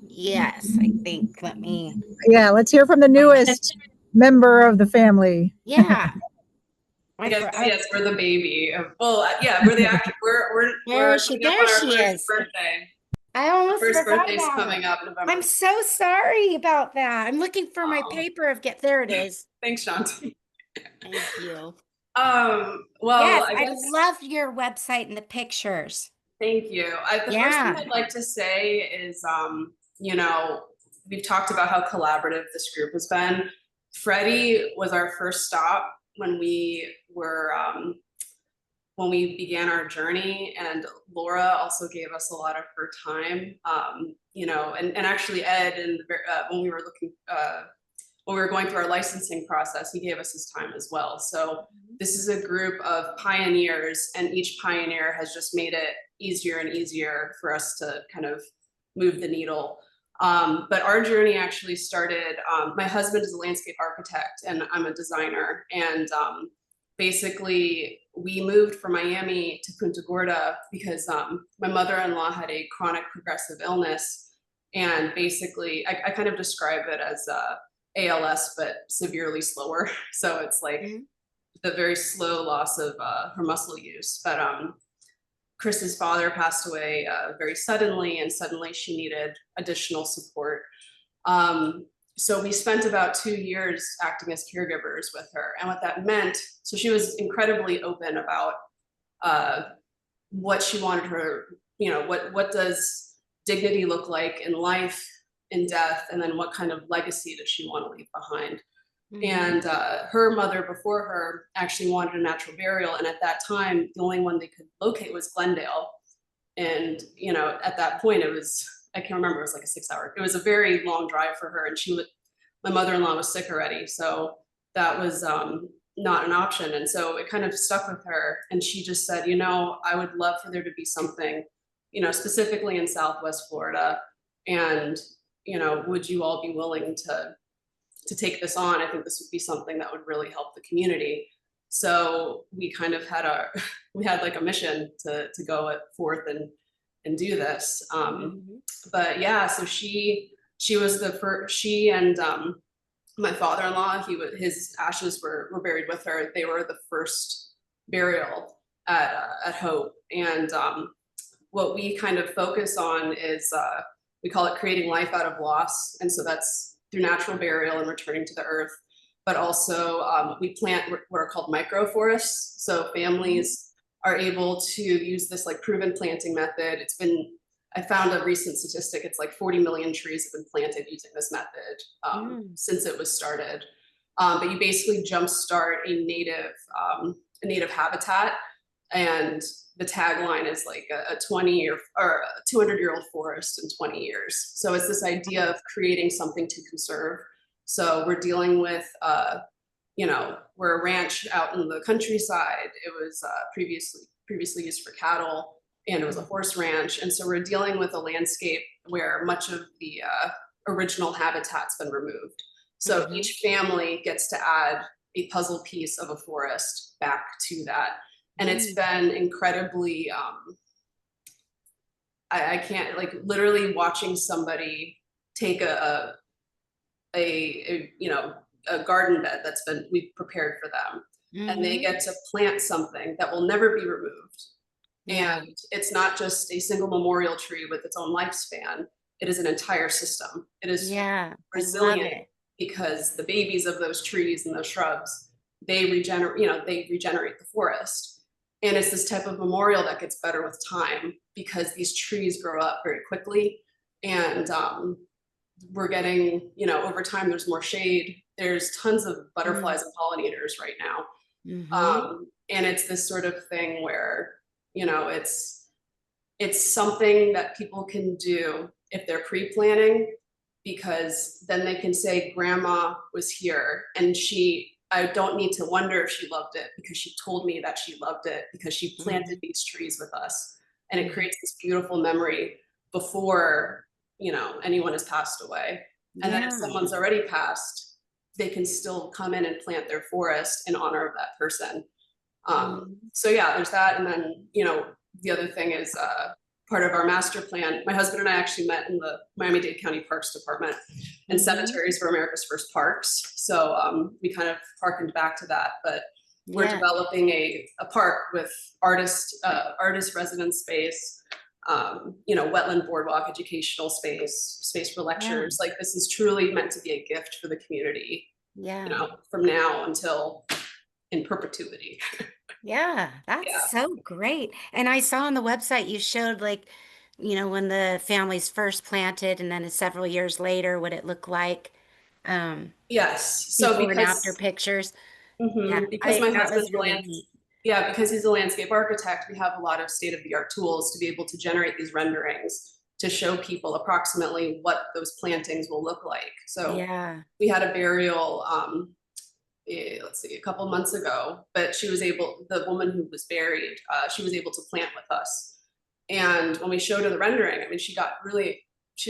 yes, I think. Let me Yeah, let's hear from the newest member of the family. yeah. I guess yes, we're the baby. Well, yeah, we're the actor. Where We're is she? coming up There on our she first is. birthday. I almost First forgot birthday's about coming it. up November. I'm so sorry about that. I'm looking for my paper of there it is. Thanks, Shanti. Thank you. Well, Yes, I I guess. love your website and the pictures. Thank you. The first thing I'd like to say is, we've talked about how collaborative this group has been. Freddie was our first stop when we were when we began our journey, and Laura also gave us a lot of her time. And actually Ed, and when we were going through our licensing process, he gave us his time as well. So this is a group of pioneers, and each pioneer has just made it easier and easier for us to kind of move the needle. But our journey actually started, my husband is a landscape architect and I'm a designer. And basically we moved from Miami to Punta Gorda because my mother-in-law had a chronic progressive illness. And basically I kind of describe it as ALS, but severely slower. So it's like the very slow loss of her muscle use. But Chris's father passed away very suddenly, and suddenly she needed additional support. So we spent about 2 years acting as caregivers with her. And what that meant, so she was incredibly open about what she wanted her, what does dignity look like in life, in death, and then what kind of legacy does she want to leave behind? And her mother before her actually wanted a natural burial. And at that time, the only one they could locate was Glendale. And, at that point it was, I can't remember, it was like a 6-hour, it was a very long drive for her. And my mother-in-law was sick already. So that was not an option. And so it kind of stuck with her. And she just said, I would love for there to be something, specifically in Southwest Florida. And, would you all be willing to take this on? I think this would be something that would really help the community. So we kind of had like a mission to go forth and do this. But yeah, so she was the first, she and my father-in-law, his ashes were buried with her. They were the first burial at Hope. And what we kind of focus on is, we call it creating life out of loss. And so that's through natural burial and returning to the earth. But also we plant what are called microforests. So families are able to use this like proven planting method. I found a recent statistic, it's like 40 million trees have been planted using this method since it was started. But you basically jumpstart a native habitat, and the tagline is like a 20 or a 200-year-old forest in 20 years. So it's this idea of creating something to conserve So we're dealing with, you know, we're a ranch out in the countryside. It was previously used for cattle, and it was a horse ranch. And so we're dealing with a landscape where much of the original habitat's been removed. So each family gets to add a puzzle piece of a forest back to that. And it's been incredibly, I can't, like, literally watching somebody take a you know, a garden bed we've prepared for them, and they get to plant something that will never be removed. And it's not just a single memorial tree with its own lifespan. It is an entire system. It is resilient because the babies of those trees and those shrubs, they regenerate, you know, they regenerate the forest. And it's this type of memorial that gets better with time because these trees grow up very quickly. And we're getting, you know, over time, there's more shade. There's tons of butterflies and pollinators right now. And it's this sort of thing where, you know, it's something that people can do if they're pre-planning, because then they can say, grandma was here and I don't need to wonder if she loved it because she told me that she loved it because she planted these trees with us. And it creates this beautiful memory before, you know, anyone has passed away. And then if someone's already passed, they can still come in and plant their forest in honor of that person. So yeah, there's that. And then, you know, the other thing is part of our master plan. My husband and I actually met in the Miami-Dade County Parks Department, and cemeteries were America's first parks. So we kind of harkened back to that, but we're developing a park with artist residence space, you know, wetland boardwalk, educational space for lectures. Like, this is truly meant to be a gift for the community, you know, from now until in perpetuity. That's so great. And I saw on the website you showed, like, you know, when the family's first planted and then several years later, what it looked like. Yes. So before and after pictures. Because my husband's really neat. because he's a landscape architect, we have a lot of state-of-the-art tools to be able to generate these renderings to show people approximately what those plantings will look like. So we had a burial, let's see, a couple months ago, but the woman who was buried, she was able to plant with us. And when we showed her the rendering, I mean, she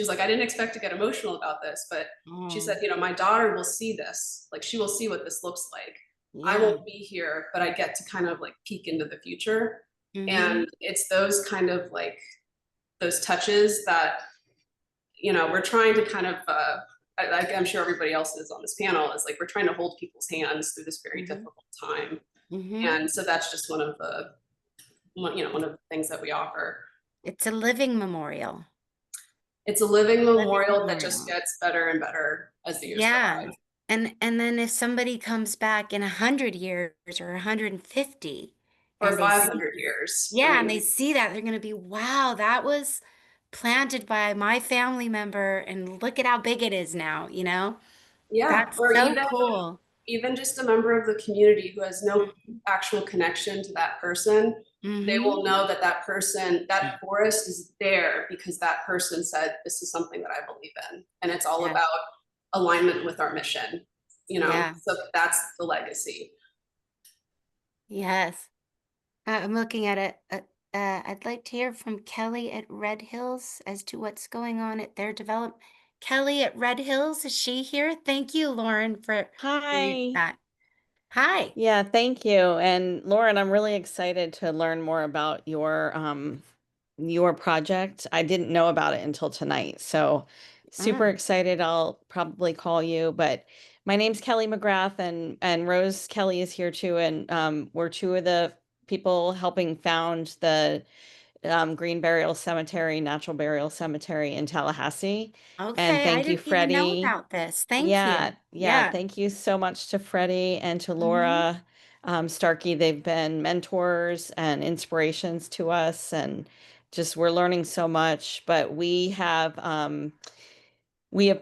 was like, I didn't expect to get emotional about this, but she said, you know, my daughter will see this, like, she will see what this looks like. I won't be here, but I get to kind of like peek into the future. And it's those kind of like, those touches that, you know, we're trying to kind of, I'm sure everybody else is on this panel, is like, we're trying to hold people's hands through this very difficult time. And so that's just one of the things that we offer. It's a living memorial. It's a living memorial that just gets better and better as the years go by. And then if somebody comes back in 100 years or 150 or 500 years. And they see that, they're going to be, wow, that was planted by my family member, and look at how big it is now, you know? That's so cool. Even just a member of the community who has no actual connection to that person, they will know that that person, that forest is there because that person said, this is something that I believe in. And it's all about alignment with our mission, you know? So that's the legacy. Yes. I'm looking at it. I'd like to hear from Kelly at Red Hills as to what's going on at their development. Kelly at Red Hills, is she here? Thank you, Lauren, for that. Hi. Yeah, thank you. And Lauren, I'm really excited to learn more about your project. I didn't know about it until tonight, so super excited. I'll probably call you, but my name's Kelly McGrath, and Rose Kelly is here too, and we're two of the people helping found the Green Burial Cemetery, Natural Burial Cemetery in Tallahassee. Okay, and thank you, Freddie. I didn't even know about this. Thank you. Yeah. Thank you so much to Freddie and to Laura Starkey. They've been mentors and inspirations to us, and just we're learning so much. But we have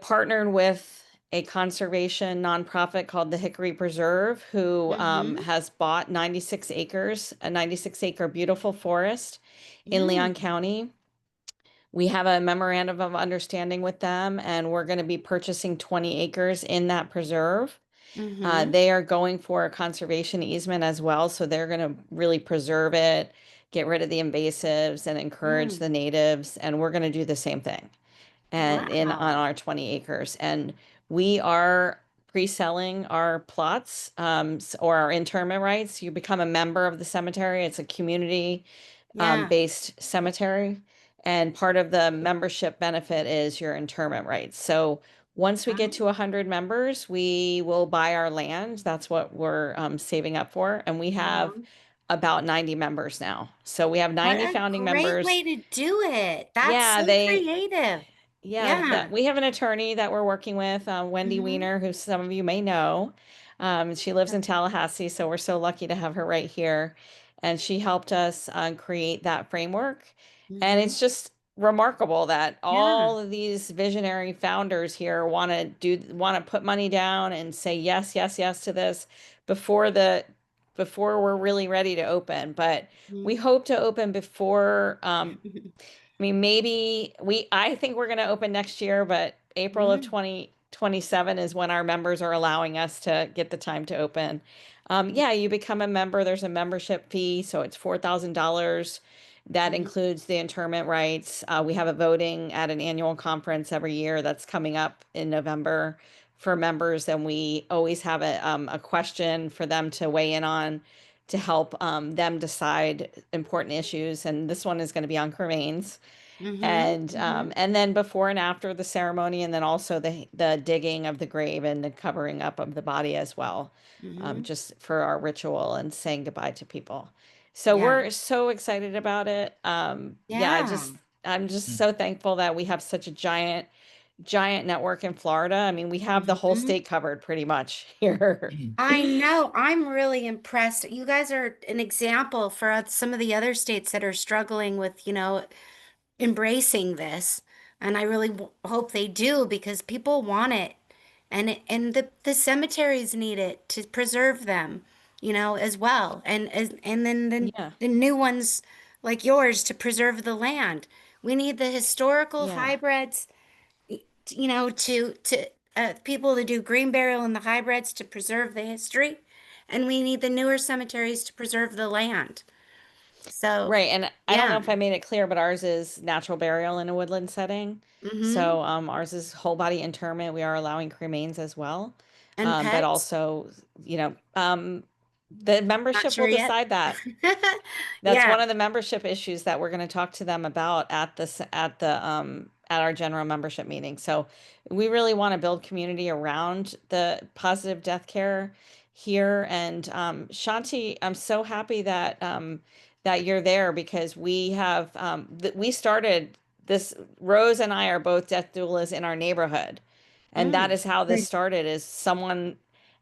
partnered with a conservation nonprofit called the Hickory Preserve, who has bought 96 acres, a 96-acre beautiful forest in Leon County. We have a memorandum of understanding with them, and we're going to be purchasing 20 acres in that preserve. They are going for a conservation easement as well, so they're going to really preserve it, get rid of the invasives, and encourage the natives. And we're going to do the same thing, and on our 20 acres. And we are pre-selling our plots, or our interment rights. You become a member of the cemetery. It's a community based cemetery, and part of the membership benefit is your interment rights. So once we get to 100 members, we will buy our land. That's what we're saving up for. And we have about 90 members now. So we have 90 founding members. Great way to do it. That's Yeah, so creative. that we have an attorney that we're working with, Wendy Weiner, who some of you may know. She lives in Tallahassee, so we're so lucky to have her right here. And she helped us create that framework. And it's just remarkable that all of these visionary founders here want to put money down and say yes, yes, yes to this before we're really ready to open. But we hope to open before I mean, I think we're going to open next year, but April of 2027 is when our members are allowing us to get the time to open. Yeah, you become a member. There's a membership fee, so it's $4,000. That includes the interment rights. We have a voting at an annual conference every year that's coming up in November for members, and we always have a question for them to weigh in on to help them decide important issues. And this one is going to be on cremains. And then before and after the ceremony, and then also the digging of the grave and the covering up of the body as well, just for our ritual and saying goodbye to people. So we're so excited about it. I'm just so thankful that we have such a giant network in Florida. I mean, we have the whole state covered pretty much here. I know. I'm really impressed. You guys are an example for some of the other states that are struggling with, embracing this. And I really hope they do, because people want it. And the cemeteries need it to preserve them, as well. And then the new ones like yours to preserve the land. We need the historical hybrids, to people to do green burial and the hybrids to preserve the history, and we need the newer cemeteries to preserve the land. So Right, and I don't know if I made it clear, but ours is natural burial in a woodland setting. So ours is whole body interment. We are allowing cremains as well. And But pets. also, the Not membership sure will yet. decide that. That's Yeah. one of the membership issues that we're going to talk to them about at our general membership meeting. So we really want to build community around the positive death care here. And Shanti, I'm so happy that that you're there, because we have we started this. Rose and I are both death doulas in our neighborhood, and that is how this started. Is someone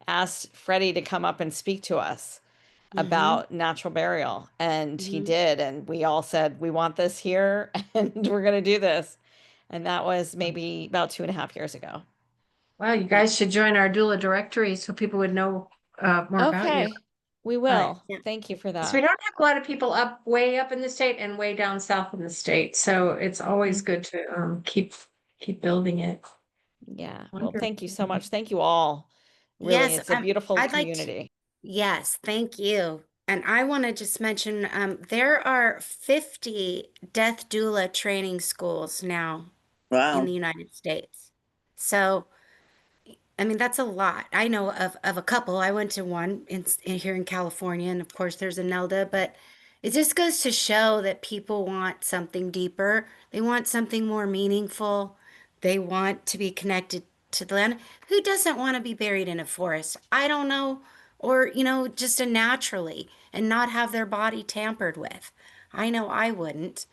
asked Freddie to come up and speak to us about natural burial, and he did, and we all said we want this here and we're going to do this. And that was maybe about 2.5 years ago. Wow, you guys should join our doula directory so people would know more about you. We will. Yeah. Thank you for So we that. don't have a lot of people way up in the state and way down south in the state. So it's always good to keep building it. Yeah. Well, thank you so much. Thank you all. Really, Yes, it's a beautiful I'd like to. community. Yes, thank you. And I want to just mention there are 50 death doula training schools now in the United States. So, I mean, that's a lot. I know of a couple. I went to one here in California, and of course, there's a Nelda, but it just goes to show that people want something deeper. They want something more meaningful. They want to be connected to the land. Who doesn't want to be buried in a forest? I don't know. Or, just a naturally and not have their body tampered with. I know I wouldn't.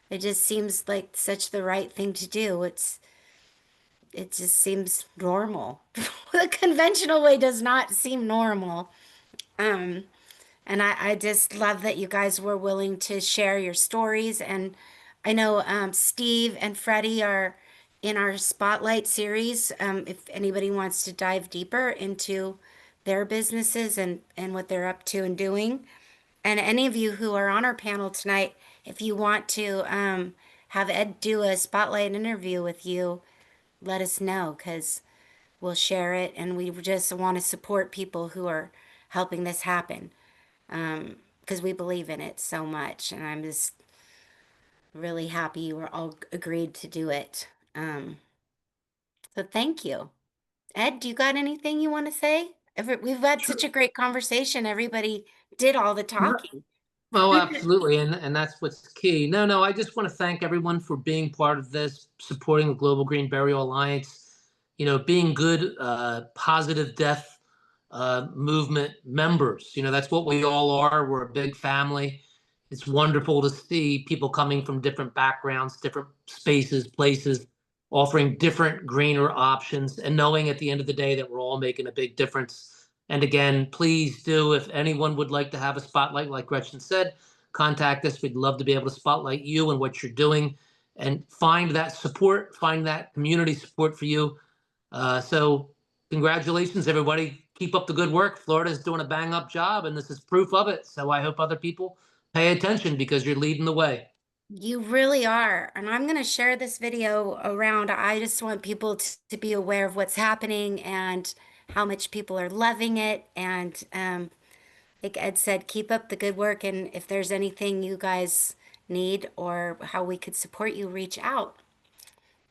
It just seems like such the right thing to do. It just seems normal. The conventional way does not seem normal. And I just love that you guys were willing to share your stories. And I know Steve and Freddie are in our Spotlight series. If anybody wants to dive deeper into their businesses and what they're up to and doing. And any of you who are on our panel tonight, if you want to have Ed do a spotlight interview with you, let us know, because we'll share it, and we just want to support people who are helping this happen, because we believe in it so much, and I'm just really happy we're all agreed to do it. So thank you. Ed, do you got anything you want to say? We've had such a great conversation. Everybody did all the talking. Oh, absolutely. And that's what's key. No, I just want to thank everyone for being part of this, supporting the Global Green Burial Alliance, being good, positive death movement members. That's what we all are. We're a big family. It's wonderful to see people coming from different backgrounds, different spaces, places, offering different greener options, and knowing at the end of the day that we're all making a big difference. And again, please do, if anyone would like to have a spotlight, like Gretchen said, contact us. We'd love to be able to spotlight you and what you're doing and find that support, find that community support for you. So congratulations, everybody. Keep up the good work. Florida's doing a bang up job, and this is proof of it. So I hope other people pay attention because you're leading the way. You really are. And I'm going to share this video around. I just want people to be aware of what's happening and how much people are loving it. And like Ed said, keep up the good work. And if there's anything you guys need or how we could support you, reach out.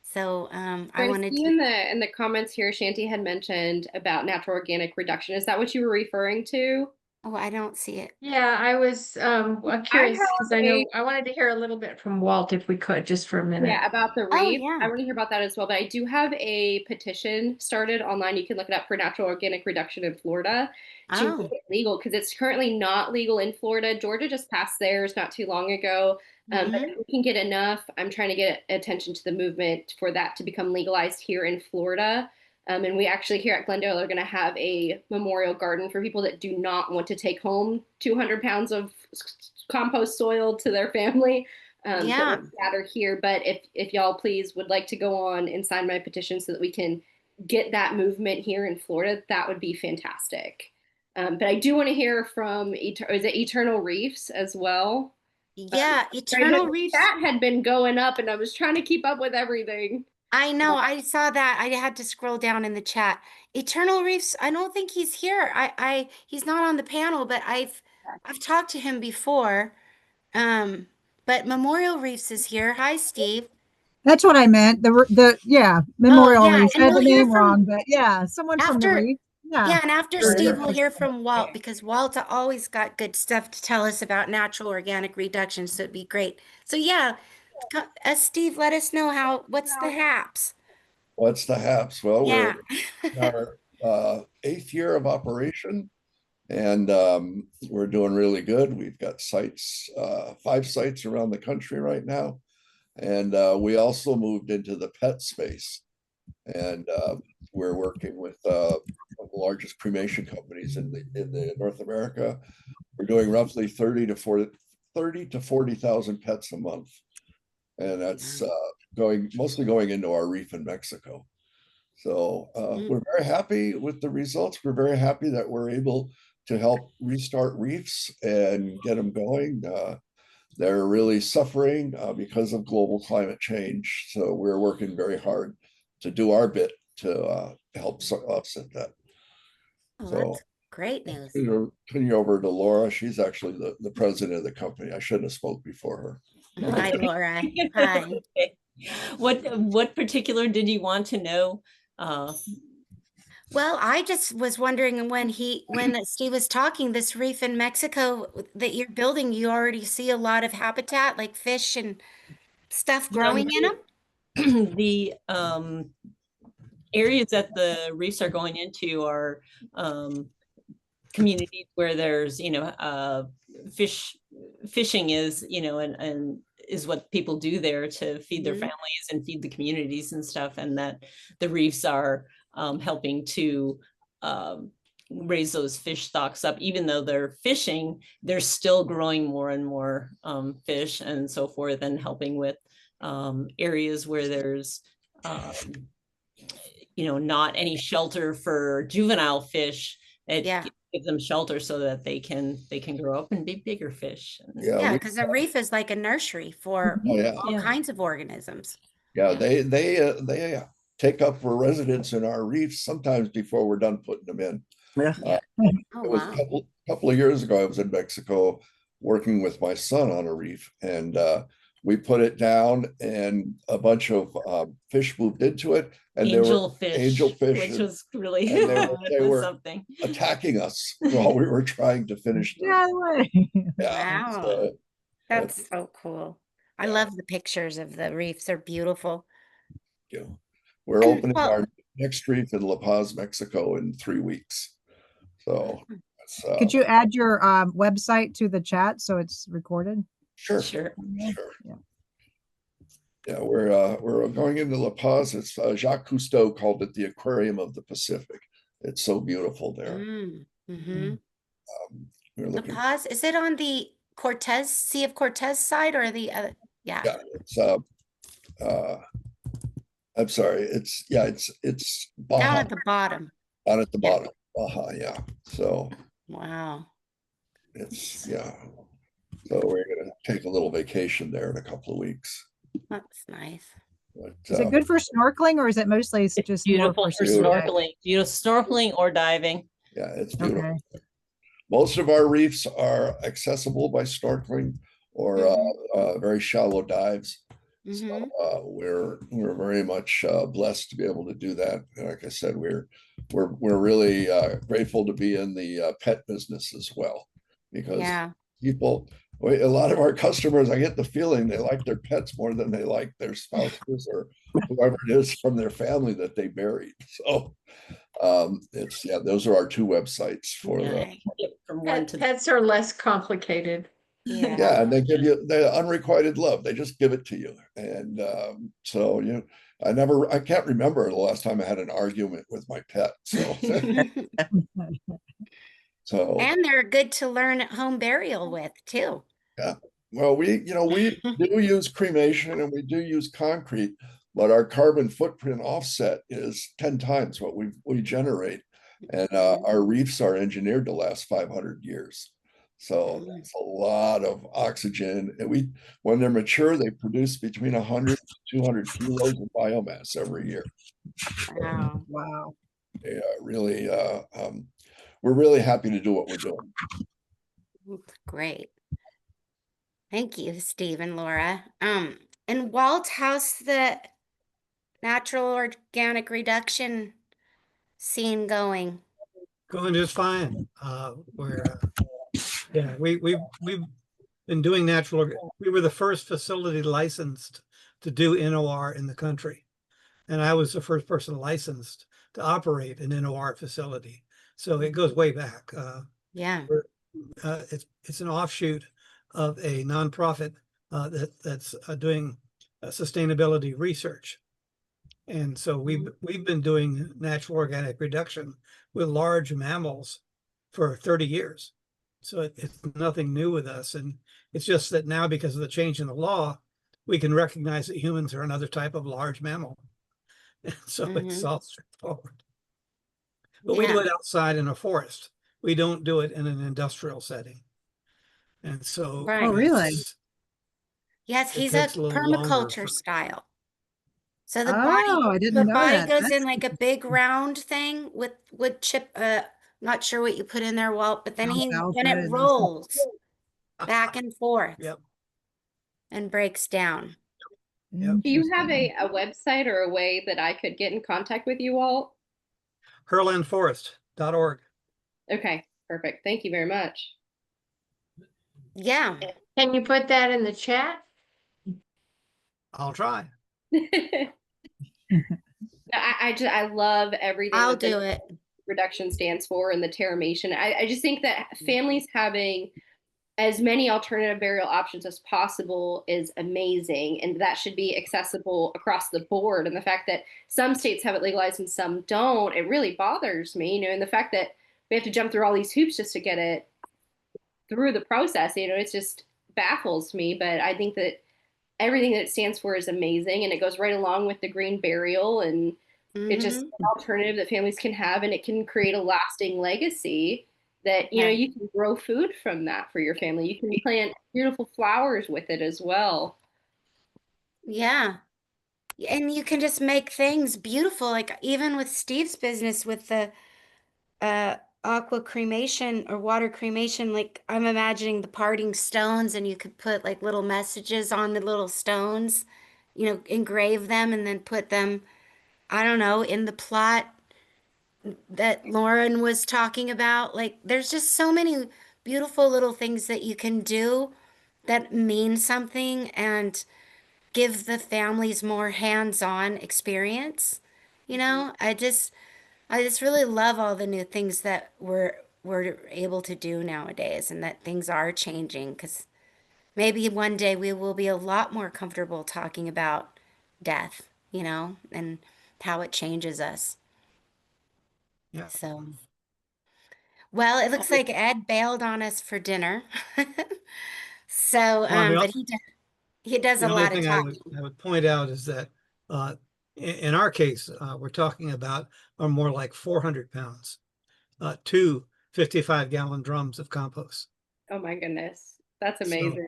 So I wanted see to. in the comments here, Shanti had mentioned about natural organic reduction. Is that what you were referring to? Oh, I don't see it. Yeah, I was curious because I know a- I wanted to hear a little bit from Walt if we could, just for a minute. Yeah, about the Oh, reef. yeah. I want to hear about that as well. But I do have a petition started online. You can look it up for natural organic reduction in Florida to Oh. make it legal because it's currently not legal in Florida. Georgia just passed theirs not too long ago. But if we can get enough, I'm trying to get attention to the movement for that to become legalized here in Florida. And we actually here at Glendale are going to have a memorial garden for people that do not want to take home 200 pounds of compost soil to their family. Yeah. Gather here. But if y'all please would like to go on and sign my petition so that we can get that movement here in Florida, that would be fantastic. But I do want to hear from is it Eternal Reefs as well? Yeah, Eternal Reefs. That had been going up, and I was trying to keep up with everything. I know, I saw that. I had to scroll down in the chat. Eternal Reefs, I don't think he's here. He's not on the panel, but I've talked to him before. But Memorial Reefs is here. Hi, Steve. That's what I meant. Memorial yeah, Reef. and I had we'll the hear name from- wrong, but yeah, someone from the After- Reef. Yeah, and after Sure. Steve, we'll hear from Walt because Walt always got good stuff to tell us about natural organic reduction, so it'd be great. So yeah, Steve, let us know what's the haps? What's the haps? Well, Yeah. we're in our 8th year of operation, and we're doing really good. We've got sites, 5 sites around the country right now, and we also moved into the pet space, and we're working with one of the largest cremation companies in the North America. We're doing roughly 30 to 40,000 pets a month, and that's mostly going into our reef in Mexico. So we're very happy with the results. We're very happy that we're able to help restart reefs and get them going. They're really suffering because of global climate change. So we're working very hard to do our bit to help offset that. Oh, So that's great news. turn you over to Laura. She's actually the president of the company. I shouldn't have spoke before her. Hi, Laura. Hi. What particular did you want to know? Well, I just was wondering when Steve was talking, this reef in Mexico that you're building, you already see a lot of habitat, like fish and stuff growing in them? The areas that the reefs are going into are communities where there's, fishing is, and is what people do there to feed their families and feed the communities and stuff, and that the reefs are helping to raise those fish stocks up. Even though they're fishing, they're still growing more and more fish and so forth, and helping with areas where there's not any shelter for juvenile fish. It give them shelter so that they can grow up and be bigger fish. Yeah, because the reef is like a nursery for all kinds of organisms. Yeah, they take up for residence in our reefs sometimes before we're done putting them in. Oh, it was wow. a couple of years ago, I was in Mexico working with my son on a reef, and we put it down, and a bunch of fish moved into it, and angel fish, which was really they were something attacking us while we were trying to finish them. Wow. So, that's so cool. I love the pictures of the reefs. They're beautiful. Yeah. We're opening our next reef in La Paz, Mexico in 3 weeks. So could you add your website to the chat so it's recorded? Sure. Yeah, we're going into La Paz. It's Jacques Cousteau called it the Aquarium of the Pacific. It's so beautiful there. La Paz, is it on the Sea of Cortez side or the other? Yeah, it's I'm sorry, it's Baja. Down at the bottom. Down at the bottom. Baja, yeah. So wow. It's so we're gonna take a little vacation there in a couple of weeks. That's nice. But, is it good for snorkeling, or is it mostly just beautiful for snorkeling? Snorkeling or diving. Yeah, it's beautiful. Okay. Most of our reefs are accessible by snorkeling or very shallow dives. So we're very much blessed to be able to do that. And like I said, we're really grateful to be in the pet business as well, because a lot of our customers, I get the feeling they like their pets more than they like their spouses or whoever it is from their family that they buried. So those are our two websites for pets are less complicated. Yeah, and they give you the unrequited love. They just give it to you. And so I can't remember the last time I had an argument with my pet. So and they're good to learn at home burial with too. Yeah. Well, we do use cremation and we do use concrete, but our carbon footprint offset is 10 times what we generate. And our reefs are engineered to last 500 years. So that's a lot of oxygen. And when they're mature, they produce between 100 to 200 kilos of biomass every year. Wow. Wow. Yeah, really, we're really happy to do what we're doing. Great. Thank you, Steve and Laura. And Walt, how's the natural organic reduction scene going? Going just fine. We've been doing we were the first facility licensed to do NOR in the country. And I was the first person licensed to operate an NOR facility. So it goes way back. It's an offshoot of a nonprofit that's doing sustainability research. And so we've been doing natural organic reduction with large mammals for 30 years. So it's nothing new with us. And it's just that now, because of the change in the law, we can recognize that humans are another type of large mammal. So it's all straightforward. But we do it outside in a forest. We don't do it in an industrial setting. And so oh, really? Yes, he's a permaculture style. So the I didn't know body that. goes in like a big round thing with wood chip. Not sure what you put in there, Walt, but then it rolls back and forth and breaks down. Do you have a website or a way that I could get in contact with you, Walt? Herlandforest.org. Okay, perfect. Thank you very much. Yeah. Can you put that in the chat? I'll try. I love everything. I'll do it. Reduction stands for and the terramation. I just think that families having as many alternative burial options as possible is amazing, and that should be accessible across the board. And the fact that some states have it legalized and some don't, it really bothers me, and the fact that we have to jump through all these hoops just to get it through the process, it just baffles me. But I think that everything that it stands for is amazing, and it goes right along with the green burial, and it's just an alternative that families can have, and it can create a lasting legacy that, you can grow food from that for your family. You can plant beautiful flowers with it as well. Yeah. And you can just make things beautiful. Like even with Steve's business with the aqua cremation or water cremation, like I'm imagining the parting stones, and you could put like little messages on the little stones, engrave them and then put them, I don't know, in the plot that Lauren was talking about. Like there's just so many beautiful little things that you can do that mean something and give the families more hands-on experience. I just really love all the new things that we're able to do nowadays, and that things are changing, because maybe one day we will be a lot more comfortable talking about death, and how it changes us. Yeah. So, well, it looks like Ed bailed on us for dinner. So, Well, but he does the a only lot of thing talking. I would point out is that in our case, we're talking about are more like 400 pounds, 2 55-gallon drums of compost. Oh my goodness. That's amazing.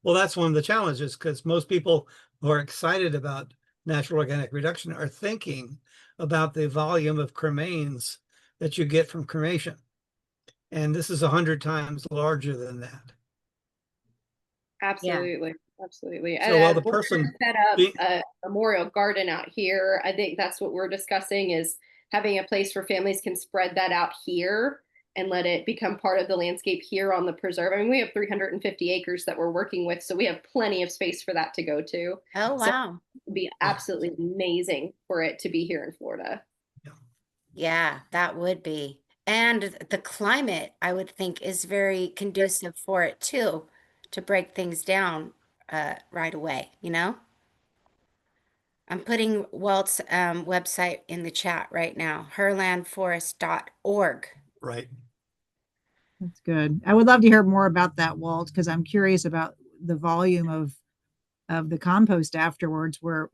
Well, that's one of the challenges, because most people who are excited about natural organic reduction are thinking about the volume of cremains that you get from cremation. And this is 100 times larger than that. Absolutely. Absolutely. So while the We're person set up a memorial garden out here, I think that's what we're discussing, is having a place where families can spread that out here and let it become part of the landscape here on the preserve. I mean, we have 350 acres that we're working with, so we have plenty of space for that to go to. Oh, So wow. it would be absolutely amazing for it to be here in Florida. Yeah, that would be. And the climate, I would think, is very conducive for it too, to break things down right away, I'm putting Walt's website in the chat right now, herlandforest.org. Right. That's good. I would love to hear more about that, Walt, because I'm curious about the volume of the compost afterwards, where,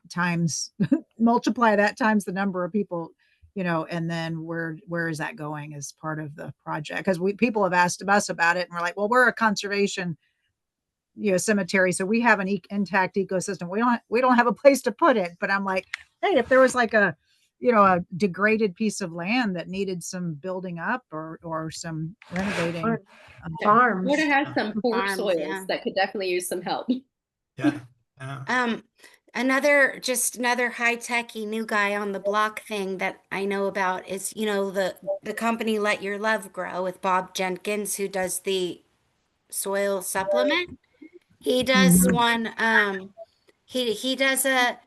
times multiply that times the number of people, and then where is that going as part of the project? Because people have asked us about it, and we're like, well, we're a conservation cemetery, so we have an intact ecosystem. We don't have a place to put it. But I'm like, hey, if there was like a degraded piece of land that needed some building up or some renovating, Or farms. Florida has some poor Farms, soils yeah. that could definitely use some help. Yeah. Another high-techy new guy on the block thing that I know about is, the company Let Your Love Grow with Bob Jenkins, who does the soil supplement. He does one, he does a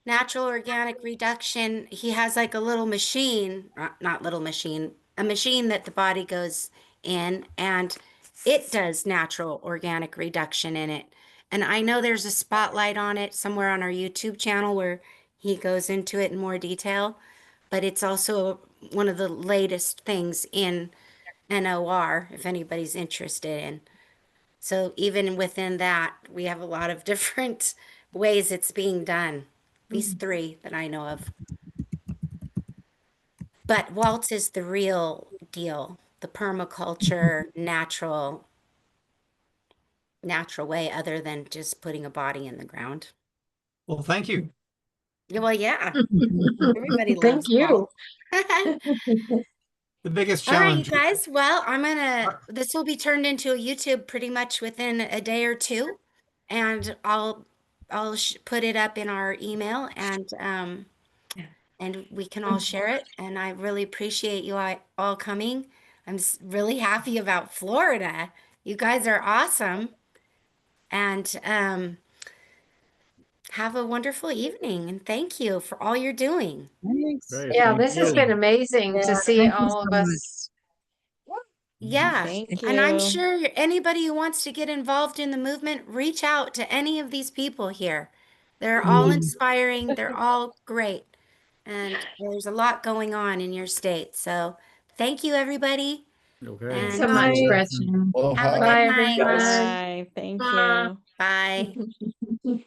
natural organic reduction. He has like a little machine, not little machine, a machine that the body goes in, and it does natural organic reduction in it. And I know there's a spotlight on it somewhere on our YouTube channel where he goes into it in more detail, but it's also one of the latest things in NOR, if anybody's interested in. So even within that, we have a lot of different ways it's being done. These 3 that I know of. But Walt is the real deal, the permaculture, natural way, other than just putting a body in the ground. Well, thank you. Well, yeah. Everybody Thank loves you. Walt. The biggest All right, you challenge. guys. Well, this will be turned into a YouTube pretty much within a day or 2, and I'll put it up in our email, and we can all share it. And I really appreciate you all coming. I'm really happy about Florida. You guys are awesome, and have a wonderful evening. And thank you for all you're doing. Thanks. Great, Yeah, thank this has you. been amazing to see Thank you all of so much. us. Yeah, Thank and I'm you. sure anybody who wants to get involved in the movement, reach out to any of these people here. They're all inspiring, they're all great, and there's a lot going on in your state. So thank you, everybody, Okay. Thanks and so much, Bye. Gretchen. Well, have a hi. good Bye, night. everyone. Bye. Thank Bye. you. Bye.